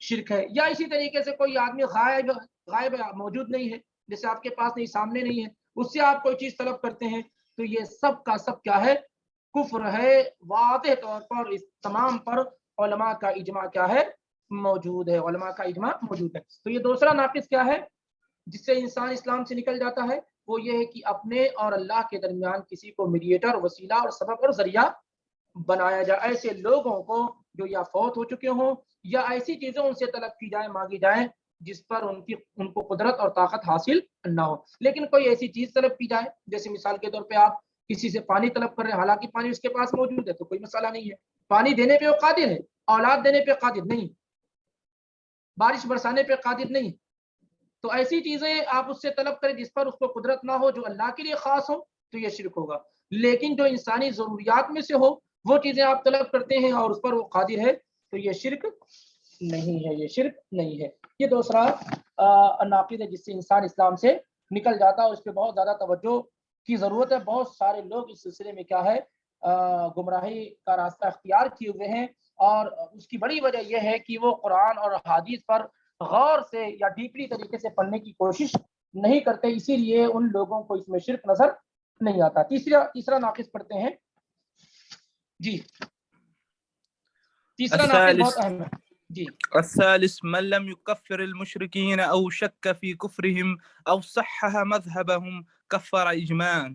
شرک ہے۔ یا اسی طریقے سے کوئی آدمی غائب موجود نہیں ہے، جیسے آپ کے پاس نہیں، سامنے نہیں ہے، اس سے آپ کوئی چیز طلب کرتے ہیں، تو یہ سب کا سب کیا ہے، کفر ہے۔ واضح طور پر اس تمام پر علماء کا اجماع کیا ہے، موجود ہے، علماء کا اجماع موجود ہے۔ تو یہ دوسرا ناقص کیا ہے جس سے انسان اسلام سے نکل جاتا ہے، وہ یہ ہے کہ اپنے اور اللہ کے درمیان کسی کو میڈیٹر، وسیلہ اور سبب اور ذریعہ بنایا جائے۔ ایسے لوگوں کو جو یا فوت ہو چکے ہوں، یا ایسی چیزیں ان سے طلب کی جائیں، مانگی جائیں جس پر ان کو قدرت اور طاقت حاصل نہ ہو۔ لیکن کوئی ایسی چیز طلب کی جائے، جیسے مثال کے طور پہ آپ کسی سے پانی طلب کر رہے ہیں، حالانکہ پانی اس کے پاس موجود ہے، تو کوئی مسئلہ نہیں ہے، پانی دینے پہ وہ قادر ہے، اولاد دینے پہ قادر نہیں، بارش برسانے پہ قادر نہیں، تو ایسی چیزیں آپ اس سے طلب کریں جس پر اس کو قدرت نہ ہو، جو اللہ کے لیے خاص ہو، تو یہ شرک ہوگا۔ لیکن جو انسانی ضروریات میں سے ہو، وہ چیزیں آپ طلب کرتے ہیں اور اس پر وہ قادر ہے، تو یہ شرک نہیں ہے، یہ شرک نہیں ہے۔ یہ دوسرا ناقض ہے جس سے انسان اسلام سے نکل جاتا ہے، اور اس پہ بہت زیادہ توجہ کی ضرورت ہے۔ بہت سارے لوگ اس سلسلے میں کیا ہے، گمراہی کا راستہ اختیار کیے ہوئے ہیں، اور اس کی بڑی وجہ یہ ہے کہ وہ قرآن اور حدیث پر غور سے یا ڈیپلی طریقے سے پڑھنے کی کوشش نہیں کرتے، اسی لیے ان لوگوں کو اس میں شرک نظر نہیں آتا۔ تیسرا ناقص پڑھتے ہیں جی، تیسرا ناقص بہت اہم ہے جی۔ الثالث من لم يكفر المشركين أو شك في كفرهم أو صحح مذهبهم كفر إجماعا۔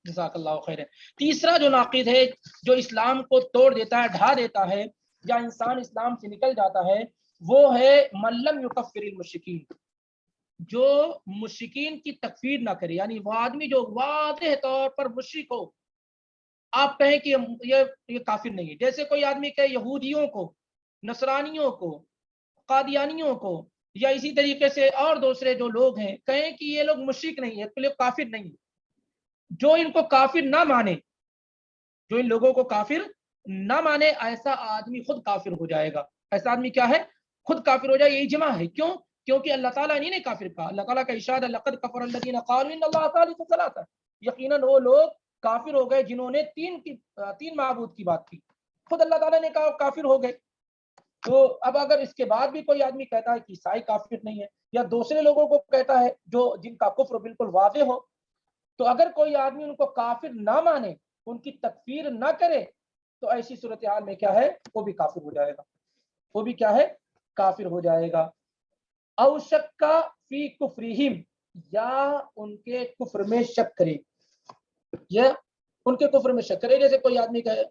جزاک اللہ خیر۔ تیسرا جو ناقض ہے، جو اسلام کو توڑ دیتا ہے، ڈھا دیتا ہے، یا انسان اسلام سے نکل جاتا ہے، وہ ہے من لم یکفر المشرکین، جو مشرکین کی تکفیر نہ کرے، یعنی وہ آدمی جو واضح طور پر مشرک ہو، آپ کہیں کہ یہ کافر نہیں ہے۔ جیسے کوئی آدمی کہے یہودیوں کو، نصرانیوں کو، قادیانیوں کو، یا اسی طریقے سے اور دوسرے جو لوگ ہیں، کہیں کہ یہ لوگ مشرک نہیں ہے، تو یہ کافر نہیں ہے۔ جو ان کو کافر نہ مانے، جو ان لوگوں کو کافر نہ مانے، ایسا آدمی خود کافر ہو جائے گا۔ ایسا آدمی کیا ہے، خود کافر ہو جائے۔ یہ اجماع ہے۔ کیوں؟ کیونکہ اللہ تعالیٰ نہیں نے کافر کہا، اللہ تعالیٰ کا ارشاد ہے لقد کفر الذین قالوا ان اللہ ثالث ثلاثہ، یقیناً وہ لوگ کافر ہو گئے جنہوں نے تین معبود کی بات کی، خود اللہ تعالیٰ نے کہا کافر ہو گئے۔ تو اب اگر اس کے بعد بھی کوئی آدمی کہتا ہے کہ عیسائی کافر نہیں ہے، یا دوسرے لوگوں کو کہتا ہے جو جن کا کفر بالکل واضح ہو، تو اگر کوئی آدمی ان کو کافر نہ مانے، ان کی تکفیر نہ کرے، تو ایسی صورتحال میں کیا ہے، وہ بھی کافر ہو جائے گا، وہ بھی کیا ہے، کافر ہو جائے گا۔ او شک فی کفرہم، یا ان کے کفر میں شک کرے، یا ان کے کفر میں شک کرے۔ جیسے کوئی آدمی کہے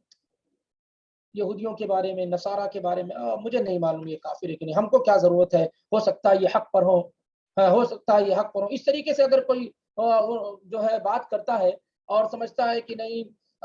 یہودیوں کے بارے میں، نصارہ کے بارے میں، مجھے نہیں معلوم یہ کافر ہے کہ نہیں، ہم کو کیا ضرورت ہے، ہو سکتا ہے یہ حق پر ہو سکتا ہے یہ حق پر ہو۔ اس طریقے سے اگر کوئی جو ہے بات کرتا ہے اور سمجھتا ہے کہ نہیں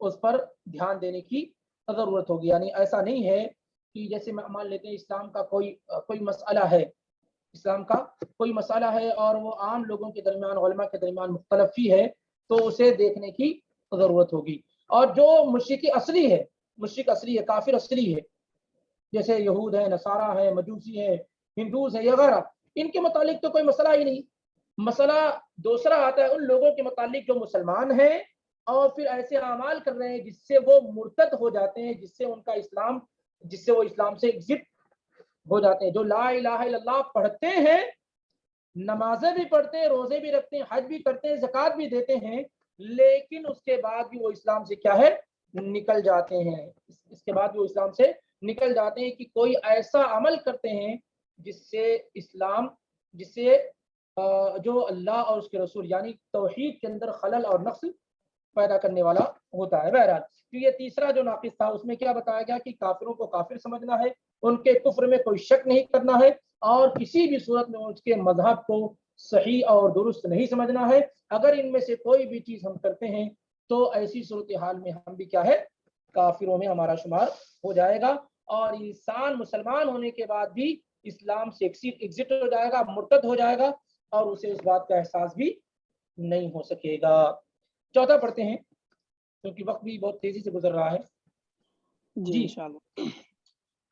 اس پر دھیان دینے کی ضرورت ہوگی. یعنی ایسا نہیں ہے کہ جیسے مان لیتے ہیں اسلام کا کوئی مسئلہ ہے، اسلام کا کوئی مسئلہ ہے اور وہ عام لوگوں کے درمیان، علماء کے درمیان مختلف ہی ہے، تو اسے دیکھنے کی ضرورت ہوگی. اور جو مشرک اصلی ہے، کافر اصلی ہے، جیسے یہود ہے، نصارہ ہے، مجوسی ہے، ہندوز ہے وغیرہ، ان کے متعلق تو کوئی مسئلہ ہی نہیں. مسئلہ دوسرا آتا ہے ان لوگوں کے متعلق جو مسلمان ہیں اور پھر ایسے اعمال کر رہے ہیں جس سے وہ مرتد ہو جاتے ہیں، جس سے وہ اسلام سے ایگزٹ ہو جاتے ہیں. جو لا الہ الا اللہ پڑھتے ہیں، نمازیں بھی پڑھتے ہیں، روزے بھی رکھتے ہیں، حج بھی کرتے ہیں، زکوٰۃ بھی دیتے ہیں، لیکن اس کے بعد بھی وہ اسلام سے کیا ہے، نکل جاتے ہیں. اس کے بعد بھی وہ اسلام سے نکل جاتے ہیں کہ کوئی ایسا عمل کرتے ہیں جس سے جو اللہ اور اس کے رسول یعنی توحید کے اندر خلل اور نقص پیدا کرنے والا ہوتا ہے. بہرحال تو یہ تیسرا جو ناقص تھا اس میں کیا بتایا گیا کہ کافروں کو کافر سمجھنا ہے، ان کے کفر میں کوئی شک نہیں کرنا ہے، اور کسی بھی صورت میں اس کے مذہب کو صحیح اور درست نہیں سمجھنا ہے. اگر ان میں سے کوئی بھی چیز ہم کرتے ہیں تو ایسی صورتحال میں ہم بھی کیا ہے، کافروں میں ہمارا شمار ہو جائے گا، اور انسان مسلمان ہونے کے بعد بھی اسلام سے ایگزٹ ہو جائے گا، مرتد ہو جائے گا، اور اسے اس بات کا احساس بھی نہیں ہو سکے گا. چوتھا پڑھتے ہیں کیونکہ وقت بھی بہت تیزی سے گزر رہا ہے. جی انشاءاللہ.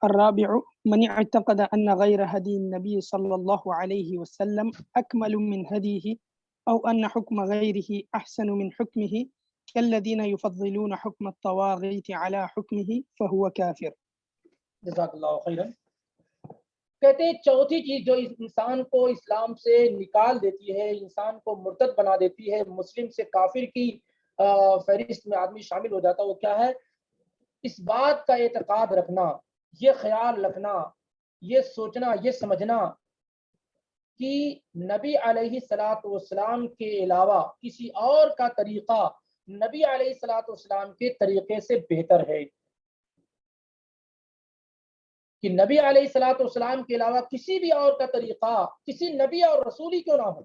الرابع من اعتقد أن غير هدي النبي صلى الله عليه وسلم أكمل من هديه أو أن حكم غيره أحسن من حكمه كالذين يفضلون حكم الطواغيت على حكمه فهو كافر. جزاک اللہ خیرا. کہتے ہیں چوتھی چیز جو انسان کو اسلام سے نکال دیتی ہے، انسان کو مرتد بنا دیتی ہے، مسلم سے کافر کی فہرست میں آدمی شامل ہو جاتا ہے، وہ کیا ہے، اس بات کا اعتقاد رکھنا، یہ خیال رکھنا، یہ سوچنا، یہ سمجھنا کہ نبی علیہ الصلوۃ والسلام کے علاوہ کسی اور کا طریقہ نبی علیہ الصلوۃ والسلام کے طریقے سے بہتر ہے، کہ نبی علیہ الصلوۃ والسلام کے علاوہ کسی بھی اور کا طریقہ، کسی نبی اور رسول ہی کیوں نہ ہو،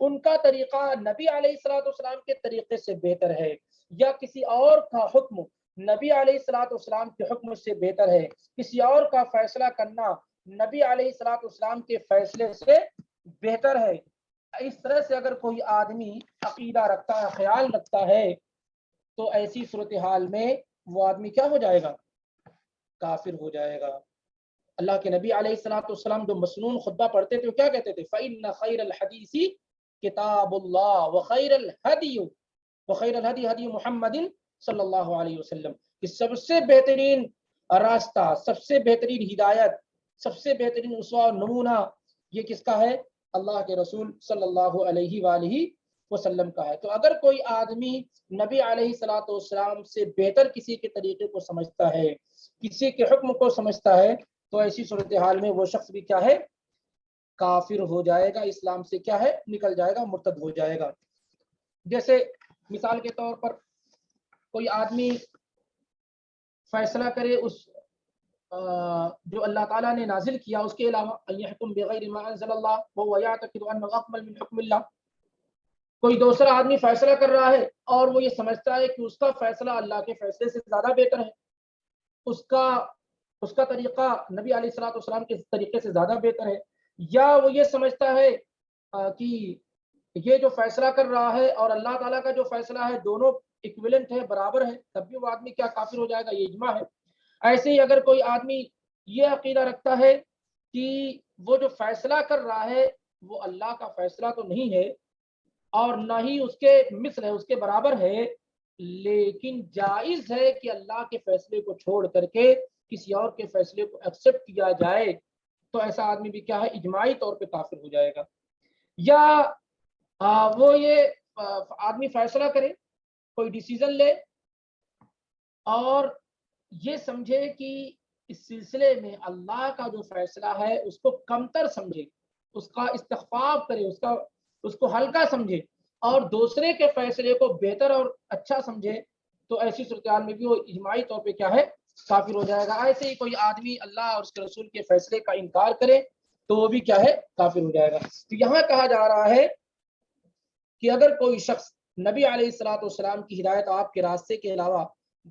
ان کا طریقہ نبی علیہ الصلوۃ والسلام کے طریقے سے بہتر ہے، یا کسی اور کا حکم نبی علیہ الصلوۃ والسلام کے حکم سے بہتر ہے، کسی اور کا فیصلہ کرنا نبی علیہ الصلوۃ والسلام کے فیصلے سے بہتر ہے. اس طرح سے اگر کوئی آدمی عقیدہ رکھتا ہے، خیال رکھتا ہے، تو ایسی صورتحال میں وہ آدمی کیا ہو جائے گا، کافر ہو جائے گا. اللہ کے نبی علیہ الصلوۃ والسلام جو مسنون خطبہ پڑھتے تھے وہ کیا کہتے تھے، فَإِنَّ خَيْرَ الْحَدِيثِ كِتَابُ اللَّهِ وَخَيْرَ الْهَدِيِ هَدِيُّ مُحَمَّدٍ صلی اللہ علیہ وسلم، کہ سب سے بہترین راستہ، سب سے بہترین ہدایت، سب سے بہترین اسوہ اور نمونہ یہ کس کا ہے، اللہ کے رسول صلی اللہ علیہ وآلہ وسلم کا ہے. تو اگر کوئی آدمی نبی علیہ الصلوۃ والسلام سے بہتر کسی کے طریقے کو سمجھتا ہے، کسی کے حکم کو سمجھتا ہے، تو ایسی صورتحال میں وہ شخص بھی کیا ہے، کافر ہو جائے گا، اسلام سے کیا ہے، نکل جائے گا، مرتد ہو جائے گا. جیسے مثال کے طور پر کوئی آدمی فیصلہ کرے اس جو اللہ تعالیٰ نے نازل کیا اس کے علاوہ، ان یحکم بغیر ما انزل اللہ وهو یعتقد انه اکمل من حکم اللہ. کوئی دوسرا آدمی فیصلہ کر رہا ہے اور وہ یہ سمجھتا ہے کہ اس کا فیصلہ اللہ کے فیصلے سے زیادہ بہتر ہے، اس کا طریقہ نبی علیہ الصلوۃ والسلام کے طریقے سے زیادہ بہتر ہے، یا وہ یہ سمجھتا ہے کہ یہ جو فیصلہ کر رہا ہے اور اللہ تعالیٰ کا جو فیصلہ ہے دونوں ایکویلنٹ ہے، برابر ہے، تب بھی وہ آدمی کیا کافر ہو جائے گا، یہ اجماع ہے. ایسے ہی اگر کوئی آدمی یہ عقیدہ رکھتا ہے کہ وہ جو فیصلہ کر رہا ہے وہ اللہ کا فیصلہ تو نہیں ہے اور نہ ہی اس کے مثل ہے، اس کے برابر ہے، لیکن جائز ہے کہ اللہ کے فیصلے کو چھوڑ کر کے کسی اور کے فیصلے کو ایکسپٹ کیا جائے، تو ایسا آدمی بھی کیا ہے، اجماعی طور پہ کافر ہو جائے گا. یا وہ یہ آدمی فیصلہ کرے، کوئی ڈیسیزن لے اور یہ سمجھے کہ اس سلسلے میں اللہ کا جو فیصلہ ہے اس کو کمتر سمجھے، اس کا استخفاف کرے، اس کو ہلکا سمجھے اور دوسرے کے فیصلے کو بہتر اور اچھا سمجھے، تو ایسی صورتحال میں بھی وہ اجماعی طور پہ کیا ہے، کافر ہو جائے گا. ایسے ہی کوئی آدمی اللہ اور اس کے رسول کے فیصلے کا انکار کرے تو وہ بھی کیا ہے، کافر ہو جائے گا. تو یہاں کہا جا رہا ہے کہ اگر کوئی شخص نبی علیہ الصلوۃ والسلام کی ہدایت آپ کے راستے کے علاوہ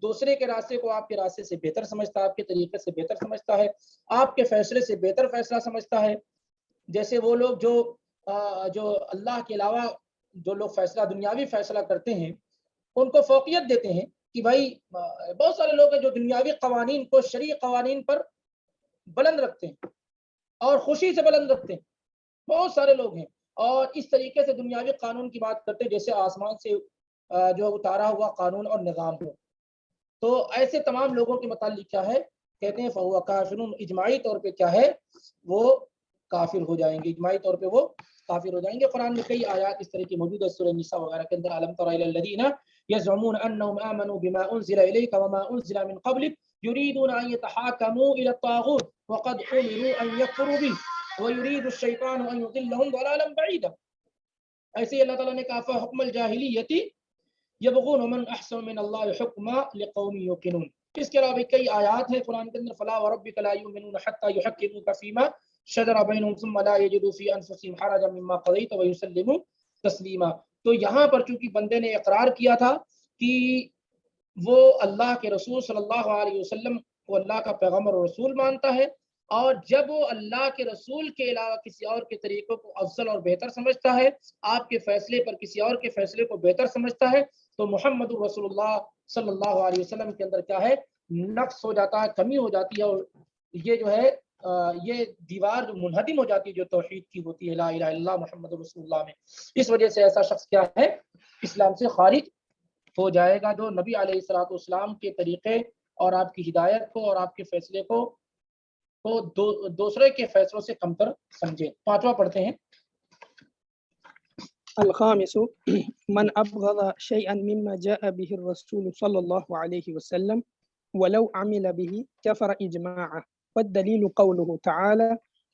دوسرے کے راستے کو آپ کے راستے سے بہتر سمجھتا ہے، آپ کے طریقے سے بہتر سمجھتا ہے، آپ کے فیصلے سے بہتر فیصلہ سمجھتا ہے. جیسے وہ لوگ جو اللہ کے علاوہ جو لوگ فیصلہ دنیاوی فیصلہ کرتے ہیں ان کو فوقیت دیتے ہیں کہ بھائی بہت سارے لوگ ہیں جو دنیاوی قوانین کو شرعی قوانین پر بلند رکھتے ہیں اور خوشی سے بلند رکھتے ہیں، بہت سارے لوگ ہیں، اور اس طریقے سے دنیاوی قانون کی بات کرتے ہیں جیسے آسمان سے جو اتارا ہوا قانون اور نظام ہو. تو ایسے تمام لوگوں کے متعلق کیا ہے کہتے ہیں فہو کافر، اجماعی طور پہ کیا ہے وہ کافر ہو جائیں گے، اجماعی طور پہ وہ کافر ہو جائیں گے. قرآن میں کئی آیات اس طرح کی موجود ہے، سورہ نساء وغیرہ کے اندر الم تر الی الذین یزعمون انهم آمنوا بما انزل الیک وما انزل من قبلک یریدون ان یتحاکموا الی الطاغوت وقد امروا ان یکفروا به ویرید الشیطان ان یضلهم ضلالا بعیدا. ایسے ہی اللہ تعالیٰ نے کہا فحکم الجاہلیت یبغون من احسن من اللہ حکما لقوم یوقنون. اس کے علاوہ کئی آیات ہیں قرآن کے اندر، فلا وربک لا یؤمنون حتی یحکموک فیما شجر بینہم ثم لا یجدوا فی انفسہم حرجا مما قضیت ویسلموا تسلیما. تو یہاں پر چونکہ بندے نے اقرار کیا تھا کہ وہ اللہ کے رسول صلی اللہ علیہ وسلم کو اللہ کا پیغمبر اور رسول مانتا ہے، اور جب وہ اللہ کے رسول کے علاوہ کسی اور کے طریقوں کو افضل اور بہتر سمجھتا ہے، آپ کے فیصلے پر کسی اور کے فیصلے کو بہتر سمجھتا ہے، تو محمد رسول اللہ صلی اللہ علیہ وسلم کے اندر کیا ہے نقص ہو جاتا ہے، کمی ہو جاتی ہے، اور یہ جو ہے یہ دیوار جو منہدم ہو جاتی ہے جو توحید کی ہوتی ہے لا الہ الا اللہ محمد رسول اللہ میں. اس وجہ سے ایسا شخص کیا ہے اسلام سے خارج ہو جائے گا جو نبی علیہ الصلوۃ والسلام کے طریقے اور آپ کی ہدایت کو اور آپ کے فیصلے کو دوسرے کے فیصلوں سے کمتر سمجھے. پانچواں پڑھتے ہیں. الخامس من أبغض شيئا مما جاء به الرسول صلى الله عليه وسلم ولو عمل به كفر إجماعا، والدليل قوله تعالى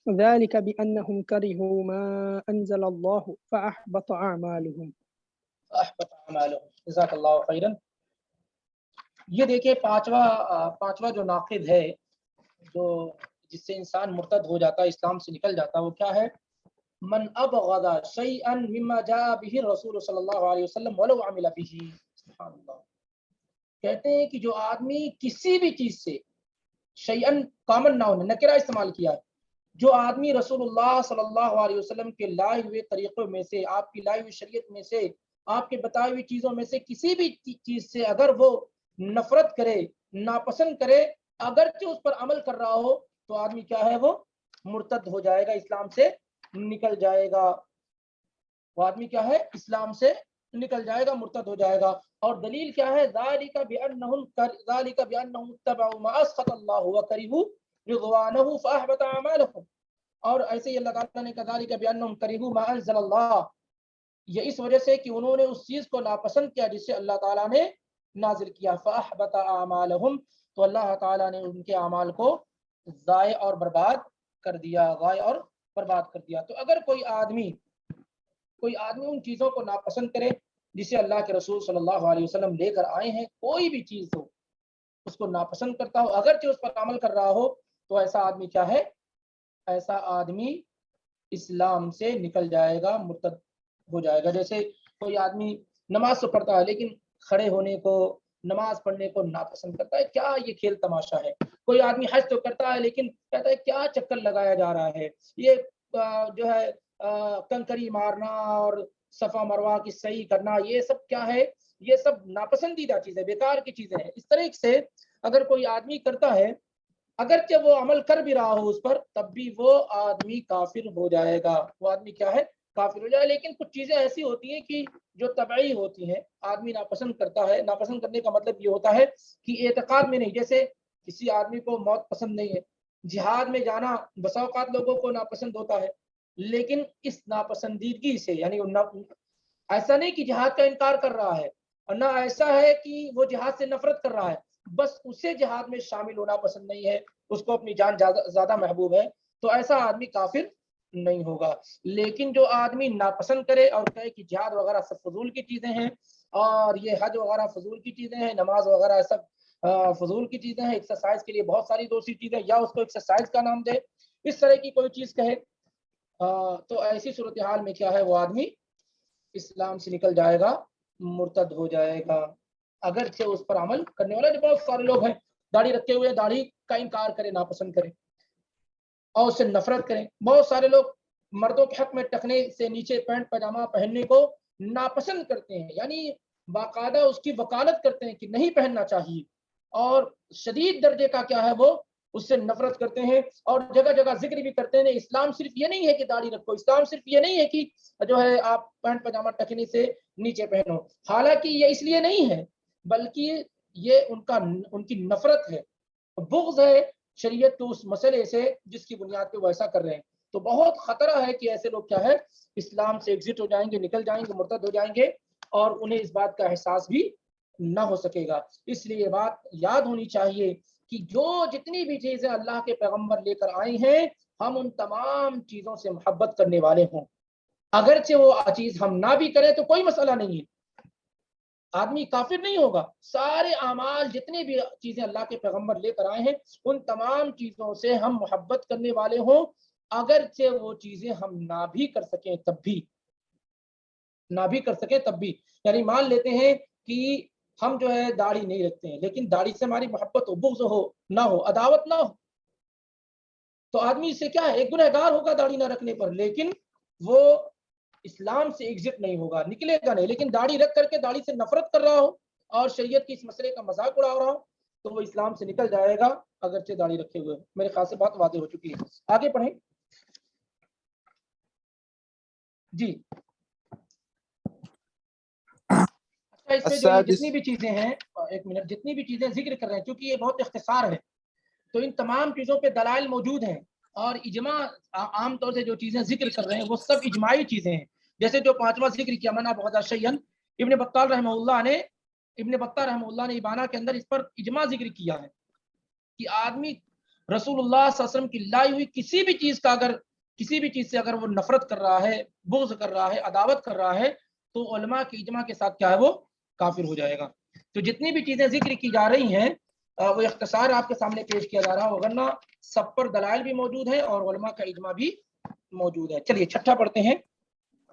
ذلك بأنهم كرهوا ما أنزل الله فأحبط أعمالهم. جزاک اللہ خیرا. یہ دیکھیں پانچواں جو ناقض ہے جو جس سے انسان مرتد ہو جاتا ہے، اسلام سے نکل جاتا ہے، وہ کیا ہے؟ من ابغض شیئا مما جاء به الرسول صلی اللہ علیہ وسلم ولو عمل به. سبحان اللہ. کہتے ہیں کہ جو آدمی کسی بھی چیز سے شیئا کامن ناؤن نکرہ استعمال کیا ہے، جو آدمی رسول اللہ صلی اللہ علیہ وسلم کے لائے ہوئے طریقوں میں سے، آپ کی لائی ہوئی شریعت میں سے، آپ کے بتائی ہوئی چیزوں میں سے کسی بھی چیز سے اگر وہ نفرت کرے، ناپسند کرے، اگرچہ اس پر عمل کر رہا ہو، تو آدمی کیا ہے وہ مرتد ہو جائے گا، اسلام سے نکل جائے گا. وہ آدمی کیا ہے اسلام سے نکل جائے گا، مرتد ہو جائے گا. اور دلیل کیا ہے؟ ذالک بأنہم اتبعوا ما اسخط اللہ وکرہوا رضوانہ فاحبط اعمالہم. اور ایسے ہی اللہ تعالیٰ نے کہا ذالک بأنہم کرہوا ما انزل اللہ، یہ اس وجہ سے کہ انہوں نے اس چیز کو ناپسند کیا جسے اللہ تعالیٰ نے نازل کیا. فاحبط اعمالہم، تو اللہ تعالیٰ نے ان کے اعمال کو ضائع اور برباد کر دیا، ضائع اور برباد کر دیا. تو اگر کوئی آدمی ان چیزوں کو ناپسند کرے جسے اللہ کے رسول صلی اللہ علیہ وسلم لے کر آئے ہیں، کوئی بھی چیز ہو اس کو ناپسند کرتا ہو، اگرچہ اس پر عمل کر رہا ہو، تو ایسا آدمی کیا ہے؟ ایسا آدمی اسلام سے نکل جائے گا، مرتد ہو جائے گا. جیسے کوئی آدمی نماز تو پڑھتا ہے لیکن کھڑے ہونے کو، نماز پڑھنے کو ناپسند کرتا ہے، کیا یہ کھیل تماشا ہے. کوئی آدمی حج تو کرتا ہے لیکن کہتا ہے کیا چکر لگایا جا رہا ہے، یہ جو ہے کنکری مارنا اور صفا مروہ کی صحیح کرنا، یہ سب کیا ہے؟ یہ سب ناپسندیدہ چیزیں، بیکار کی چیزیں ہیں. اس طرح سے اگر کوئی آدمی کرتا ہے، اگرچہ وہ عمل کر بھی رہا ہو اس پر، تب بھی وہ آدمی کافر ہو جائے گا. وہ آدمی کیا ہے؟ کافر ہو جائے. لیکن کچھ چیزیں ایسی ہوتی ہیں کہ جو طبعی ہوتی ہیں، آدمی ناپسند کرتا ہے. ناپسند کرنے کا مطلب یہ ہوتا ہے کہ اعتقاد میں نہیں. جیسے کسی آدمی کو موت پسند نہیں ہے، جہاد میں جانا بسا اوقات لوگوں کو ناپسند ہوتا ہے، لیکن اس ناپسندیدگی سے، یعنی ایسا نہیں کہ جہاد کا انکار کر رہا ہے، اور نہ ایسا ہے کہ وہ جہاد سے نفرت کر رہا ہے، بس اسے جہاد میں شامل ہونا پسند نہیں ہے، اس کو اپنی جان زیادہ محبوب ہے، تو ایسا آدمی کافر نہیں ہوگا. لیکن جو آدمی ناپسند کرے اور کہے کہ جہاد وغیرہ سب فضول کی چیزیں ہیں، اور یہ حج وغیرہ فضول کی چیزیں ہیں، نماز وغیرہ سب فضول کی چیزیں ہیں، ایکسرسائز کے لیے بہت ساری دوسری چیزیں، یا اس کو ایکسرسائز کا نام دے، اس طرح کی کوئی چیز کہے، تو ایسی صورتحال میں کیا ہے؟ وہ آدمی اسلام سے نکل جائے گا، مرتد ہو جائے گا، اگرچہ اس پر عمل کرنے والا بہت سارے لوگ ہیں داڑھی رکھے ہوئے داڑھی کا انکار کریں، ناپسند کریں اور اس سے نفرت کریں. بہت سارے لوگ مردوں کے حق میں ٹخنے سے نیچے پینٹ پاجامہ پہننے کو ناپسند کرتے ہیں، یعنی باقاعدہ اس کی وکالت کرتے ہیں کہ نہیں پہننا چاہیے، اور شدید درجے کا کیا ہے وہ اس سے نفرت کرتے ہیں، اور جگہ جگہ ذکر بھی کرتے ہیں اسلام صرف یہ نہیں ہے کہ داڑھی رکھو، اسلام صرف یہ نہیں ہے کہ جو ہے آپ پینٹ پاجامہ ٹخنے سے نیچے پہنو. حالانکہ یہ اس لیے نہیں ہے، بلکہ یہ ان کی نفرت ہے، بغض ہے شریعت تو اس مسئلے سے جس کی بنیاد پہ وہ ایسا کر رہے ہیں. تو بہت خطرہ ہے کہ ایسے لوگ کیا ہے اسلام سے ایگزٹ ہو جائیں گے، نکل جائیں گے، مرتد ہو جائیں گے، اور انہیں اس بات کا احساس بھی نہ ہو سکے گا. اس لیے یہ بات یاد ہونی چاہیے کہ جتنی بھی چیزیں اللہ کے پیغمبر لے کر آئے ہیں ہم ان تمام چیزوں سے محبت کرنے والے ہوں، اگرچہ وہ چیز ہم نہ بھی کریں تو کوئی مسئلہ نہیں ہے، آدمی کافر نہیں ہوگا. سارے اعمال جتنی بھی چیزیں اللہ کے پیغمبر لے کر آئے ہیں ان تمام چیزوں سے ہم محبت کرنے والے ہوں، اگرچہ وہ چیزیں ہم نہ بھی کر سکیں تب بھی. یعنی مان لیتے ہیں کہ ہم جو ہے داڑھی نہیں رکھتے ہیں، لیکن داڑھی سے ہماری محبت ہو، بغض ہو نہ ہو، عداوت نہ ہو، تو آدمی اس سے کیا ہے ایک گنہگار ہوگا داڑھی نہ رکھنے پر، لیکن وہ اسلام سے ایگزٹ نہیں ہوگا، نکلے گا نہیں. لیکن داڑھی رکھ کر کے داڑھی سے نفرت کر رہا ہو اور شریعت کی اس مسئلے کا مذاق اڑا رہا ہو تو وہ اسلام سے نکل جائے گا اگرچہ داڑھی رکھے ہوئے. میرے خیال سے بات واضح ہو چکی ہے، آگے پڑھیں. جی اچھا، اس میں جو جتنی بھی چیزیں ہیں، ایک منٹ، جتنی بھی چیزیں ذکر کر رہے ہیں کیونکہ یہ بہت اختصار ہے تو ان تمام چیزوں پہ دلائل موجود ہیں، اور اجماع عام طور سے جو چیزیں ذکر کر رہے ہیں وہ سب اجماعی چیزیں ہیں. جیسے جو پانچواں ذکر کیا منع بغض شیئن، ابن بطال رحمہ اللہ نے ابانہ کے اندر اس پر اجماع ذکر کیا ہے کہ آدمی رسول اللہ صلی اللہ علیہ وسلم کی لائی ہوئی کسی بھی چیز سے اگر وہ نفرت کر رہا ہے، بغض کر رہا ہے، عداوت کر رہا ہے تو علماء کی اجماع کے ساتھ کیا ہے وہ کافر ہو جائے گا. تو جتنی بھی چیزیں ذکر کی جا رہی ہیں وہ اختصار آپ کے سامنے پیش کیا جا رہا ہے، ورنہ سب پر دلائل بھی موجود ہے اور علماء کا اجماع بھی موجود ہے. چلیے چھٹا پڑھتے ہیں.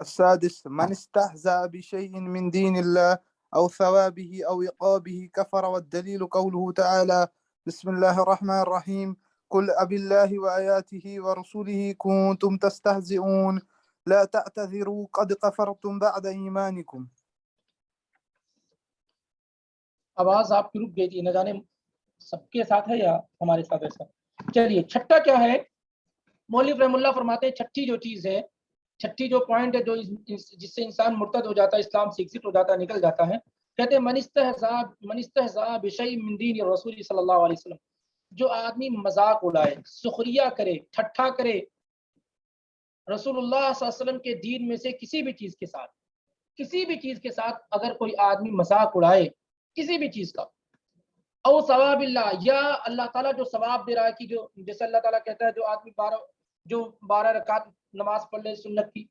السادس من استهزأ بشيء من دين الله أو ثوابه أو عقابه كفر، والدليل قوله تعالى بسم الله الرحمن الرحيم قل أبي الله وآياته ورسوله كنتم تستهزئون لا تعتذروا قد كفرتم بعد إيمانكم. آواز آپ کی رک گئی تھی، نہ جانے سب کے ساتھ ہے یا ہمارے ساتھ ایسا. چلیے چھٹا کیا ہے، مولوی رحم اللہ فرماتے ہیں چھٹی جو چیز ہے، چھٹی جو پوائنٹ ہے جو جس سے انسان مرتد ہو جاتا ہے، اسلام سے ایگزٹ ہو جاتا ہے، نکل جاتا ہے، کہتے ہیں من استہزاء بشیء من دین الرسول صلی اللہ علیہ وسلم، جو آدمی مذاق اڑائے، سخریہ کرے، ٹھٹھا کرے رسول اللہ صلی اللہ علیہ وسلم کے دین میں سے کسی بھی چیز کے ساتھ اگر کوئی آدمی مذاق اڑائے کسی بھی چیز کا، او ثواب اللہ، یا اللہ تعالیٰ جو ثواب دے رہا ہے کہ جو جیسے اللہ تعالیٰ کہتا ہے جو آدمی 12 رکعت نماز پڑھ لے سنت کی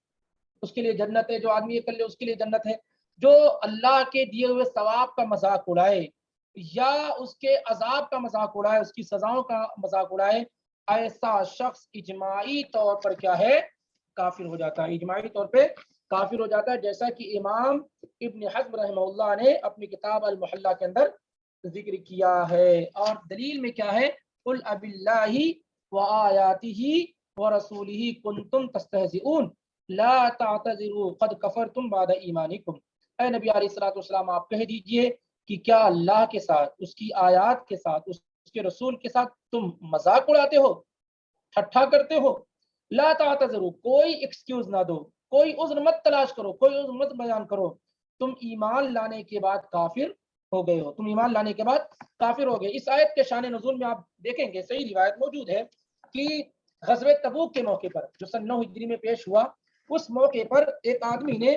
اس کے لیے جنت ہے، جو آدمی یہ کر لے اس کے لیے جنت ہے، جو اللہ کے دیے ہوئے ثواب کا مذاق اڑائے یا اس کے عذاب کا مذاق اڑائے، اس کی سزاؤں کا مذاق اڑائے، ایسا شخص اجماعی طور پر کیا ہے کافر ہو جاتا ہے، اجماعی طور پہ کافر ہو جاتا ہے، جیسا کہ امام ابن حزم رحمہ اللہ نے اپنی کتاب المحلہ کے اندر ذکر کیا ہے. اور دلیل میں کیا ہے، قل اب اللہ وآیاتہ ورسولہ کنتم تستہزئون لا تعتذروا قد کفرتم بعد ایمانکم. اے نبی علیہ الصلوۃ والسلام آپ کہہ دیجئے کہ کیا اللہ کے ساتھ، اس کی آیات کے ساتھ، اس کے رسول کے ساتھ تم مذاق اڑاتے ہو، ٹھٹھا کرتے ہو. لا تعتذروا، کوئی ایکسکیوز نہ دو، کوئی عذر مت تلاش کرو، کوئی عذر مت بیان کرو، تم ایمان لانے کے بعد کافر ہو گئے ہو، تم ایمان لانے کے بعد کافر ہو گئے. اس آیت کے شان نزول میں آپ دیکھیں گے صحیح روایت موجود ہے کہ غزوہ تبوک کے موقع پر جو سن 9 ہجری میں پیش ہوا، اس موقع پر ایک آدمی نے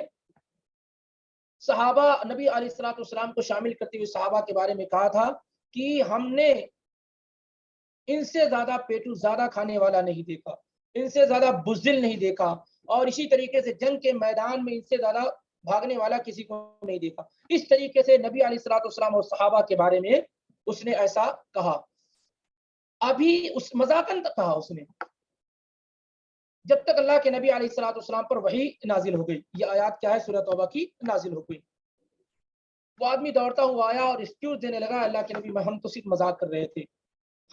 صحابہ نبی علیہ الصلوۃ والسلام کو شامل کرتے ہوئے صحابہ کے بارے میں کہا تھا کہ ہم نے ان سے زیادہ پیٹو زیادہ کھانے والا نہیں دیکھا، ان سے زیادہ بزدل نہیں دیکھا، اور اسی طریقے سے جنگ کے میدان میں ان سے زیادہ بھاگنے والا کسی کو نہیں دیکھا. اس طریقے سے نبی علیہ الصلوۃ والسلام اور صحابہ کے بارے میں اس نے ایسا کہا. ابھی اس مذاقن کہا اس نے، جب تک اللہ کے نبی علیہ الصلوۃ والسلام پر وحی نازل ہو گئی. یہ آیات کیا ہے، سورہ توبہ کی نازل ہو گئی. وہ آدمی دوڑتا ہوا آیا اور ایکسکیوز دینے لگا, اللہ کے نبی ہم تو صرف مذاق کر رہے تھے,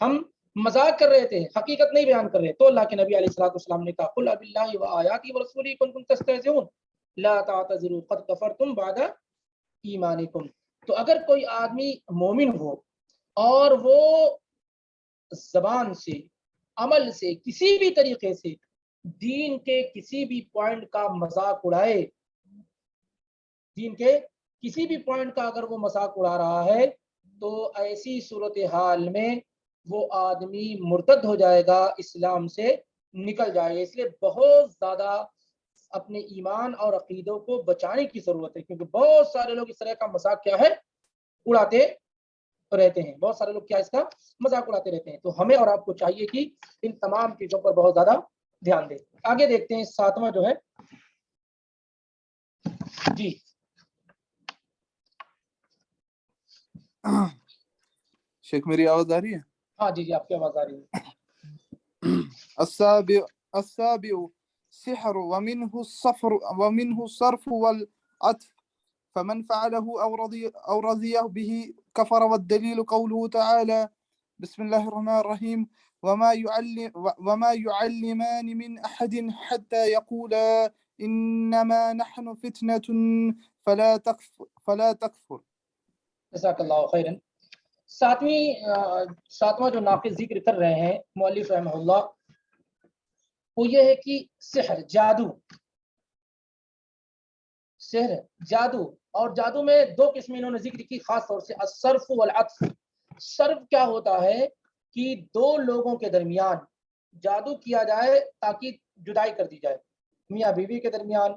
ہم مذاق کر رہے تھے, حقیقت نہیں بیان کر رہے. تو اللہ کے نبی علیہ الصلوۃ والسلام نے کہا قل باللہ وآیاتہ ورسولہ کنتم تستہزئون لا تعتذروا قد کفرتم بعد ایمانکم. تو اگر کوئی آدمی مومن ہو اور وہ زبان سے, عمل سے, کسی بھی طریقے سے دین کے کسی بھی پوائنٹ کا مذاق اڑائے, دین کے کسی بھی پوائنٹ کا اگر وہ مذاق اڑا رہا ہے, تو ایسی صورتحال میں وہ آدمی مرتد ہو جائے گا, اسلام سے نکل جائے گا. اس لیے بہت زیادہ اپنے ایمان اور عقیدوں کو بچانے کی ضرورت ہے, کیونکہ بہت سارے لوگ اس طرح کا مذاق کیا ہے اڑاتے رہتے ہیں, بہت سارے لوگ کیا اس کا مذاق اڑاتے رہتے ہیں. تو ہمیں اور آپ کو چاہیے کہ ان تمام چیزوں پر بہت زیادہ دھیان دیں. آگے دیکھتے ہیں 7واں جو ہے جی شیخ میری آواز آ رہی ہے؟ ہاں جی آپ کی آواز آ رہی ہے. السابع سحر ومنه الصرف والعطف فمن فعله أو رضي به كفر والدليل قوله تعالى بسم الله الرحمن الرحيم وما يعلمان من أحد حتى يقولا إنما نحن فتنة فلا تكفر. جزاک اللہ خیرا. ساتواں جو ناقص ذکر کر رہے ہیں مؤلف رحمہ اللہ, وہ یہ ہے کہ سحر, جادو, اور جادو میں دو قسمیں انہوں نے ذکر کی خاص طور سے, الصرف والعطف. صرف کیا ہوتا ہے کہ دو لوگوں کے درمیان جادو کیا جائے تاکہ جدائی کر دی جائے, میاں بیوی کے درمیان,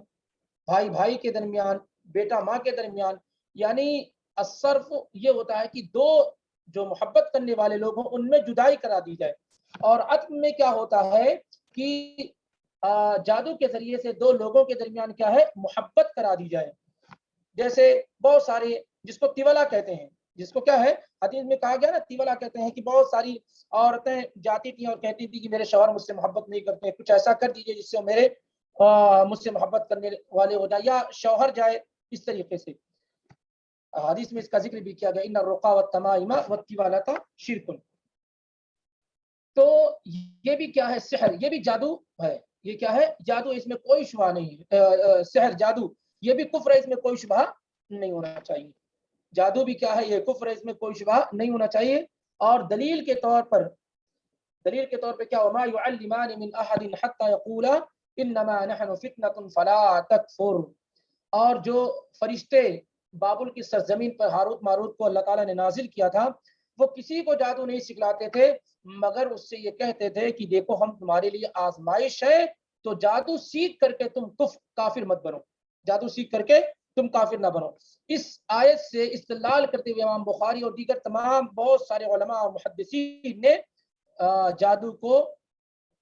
بھائی بھائی کے درمیان, بیٹا ماں کے درمیان. یعنی الصرف یہ ہوتا ہے کہ دو جو محبت کرنے والے لوگ ہوں ان میں جدائی کرا دی جائے. اور عطف میں کیا ہوتا ہے کہ جادو کے ذریعے سے دو لوگوں کے درمیان کیا ہے محبت کرا دی جائے. جیسے بہت سارے جس کو تیولا کہتے ہیں, جس کو کیا ہے حدیث میں کہا گیا نا تیولا کہتے ہیں, کہ بہت ساری عورتیں جاتی تھیں اور کہتی تھی کہ میرے شوہر مجھ سے محبت نہیں کرتے, کچھ ایسا کر دیجئے جس سے میرے مجھ سے محبت کرنے والے ہو جائے, یا شوہر جائے اس طریقے سے. حدیث میں اس کا ذکر بھی کیا گیا ان الرقا والتمائم والتوالۃ شرک. تو یہ بھی کیا ہے سحر, یہ بھی جادو ہے. یہ کیا ہے جادو, اس میں کوئی شبہ نہیں ہے. سحر جادو یہ بھی کفر ہے, اس میں کوئی شبہ نہیں ہونا چاہیے. جادو بھی کیا ہے یہ کفر ہے, اس میں کوئی شبہ نہیں ہونا چاہیے. اور دلیل کے طور پر کیا وما يعلمان من احد حتى يقولا انما نحن فتنة فلا تكفر. اور جو فرشتے بابل کی سرزمین پر ہاروت ماروت کو اللہ تعالیٰ نے نازل کیا تھا, وہ کسی کو جادو نہیں سکھلاتے تھے مگر اس سے یہ کہتے تھے کہ دیکھو ہم تمہارے لیے آزمائش ہے, تو جادو سیکھ کر کے تم کافر مت بنو, جادو سیکھ کر کے تم کافر نہ بنو. اس آیت سے استدلال کرتے ہوئے امام بخاری اور دیگر تمام بہت سارے علماء اور محدثین نے جادو کو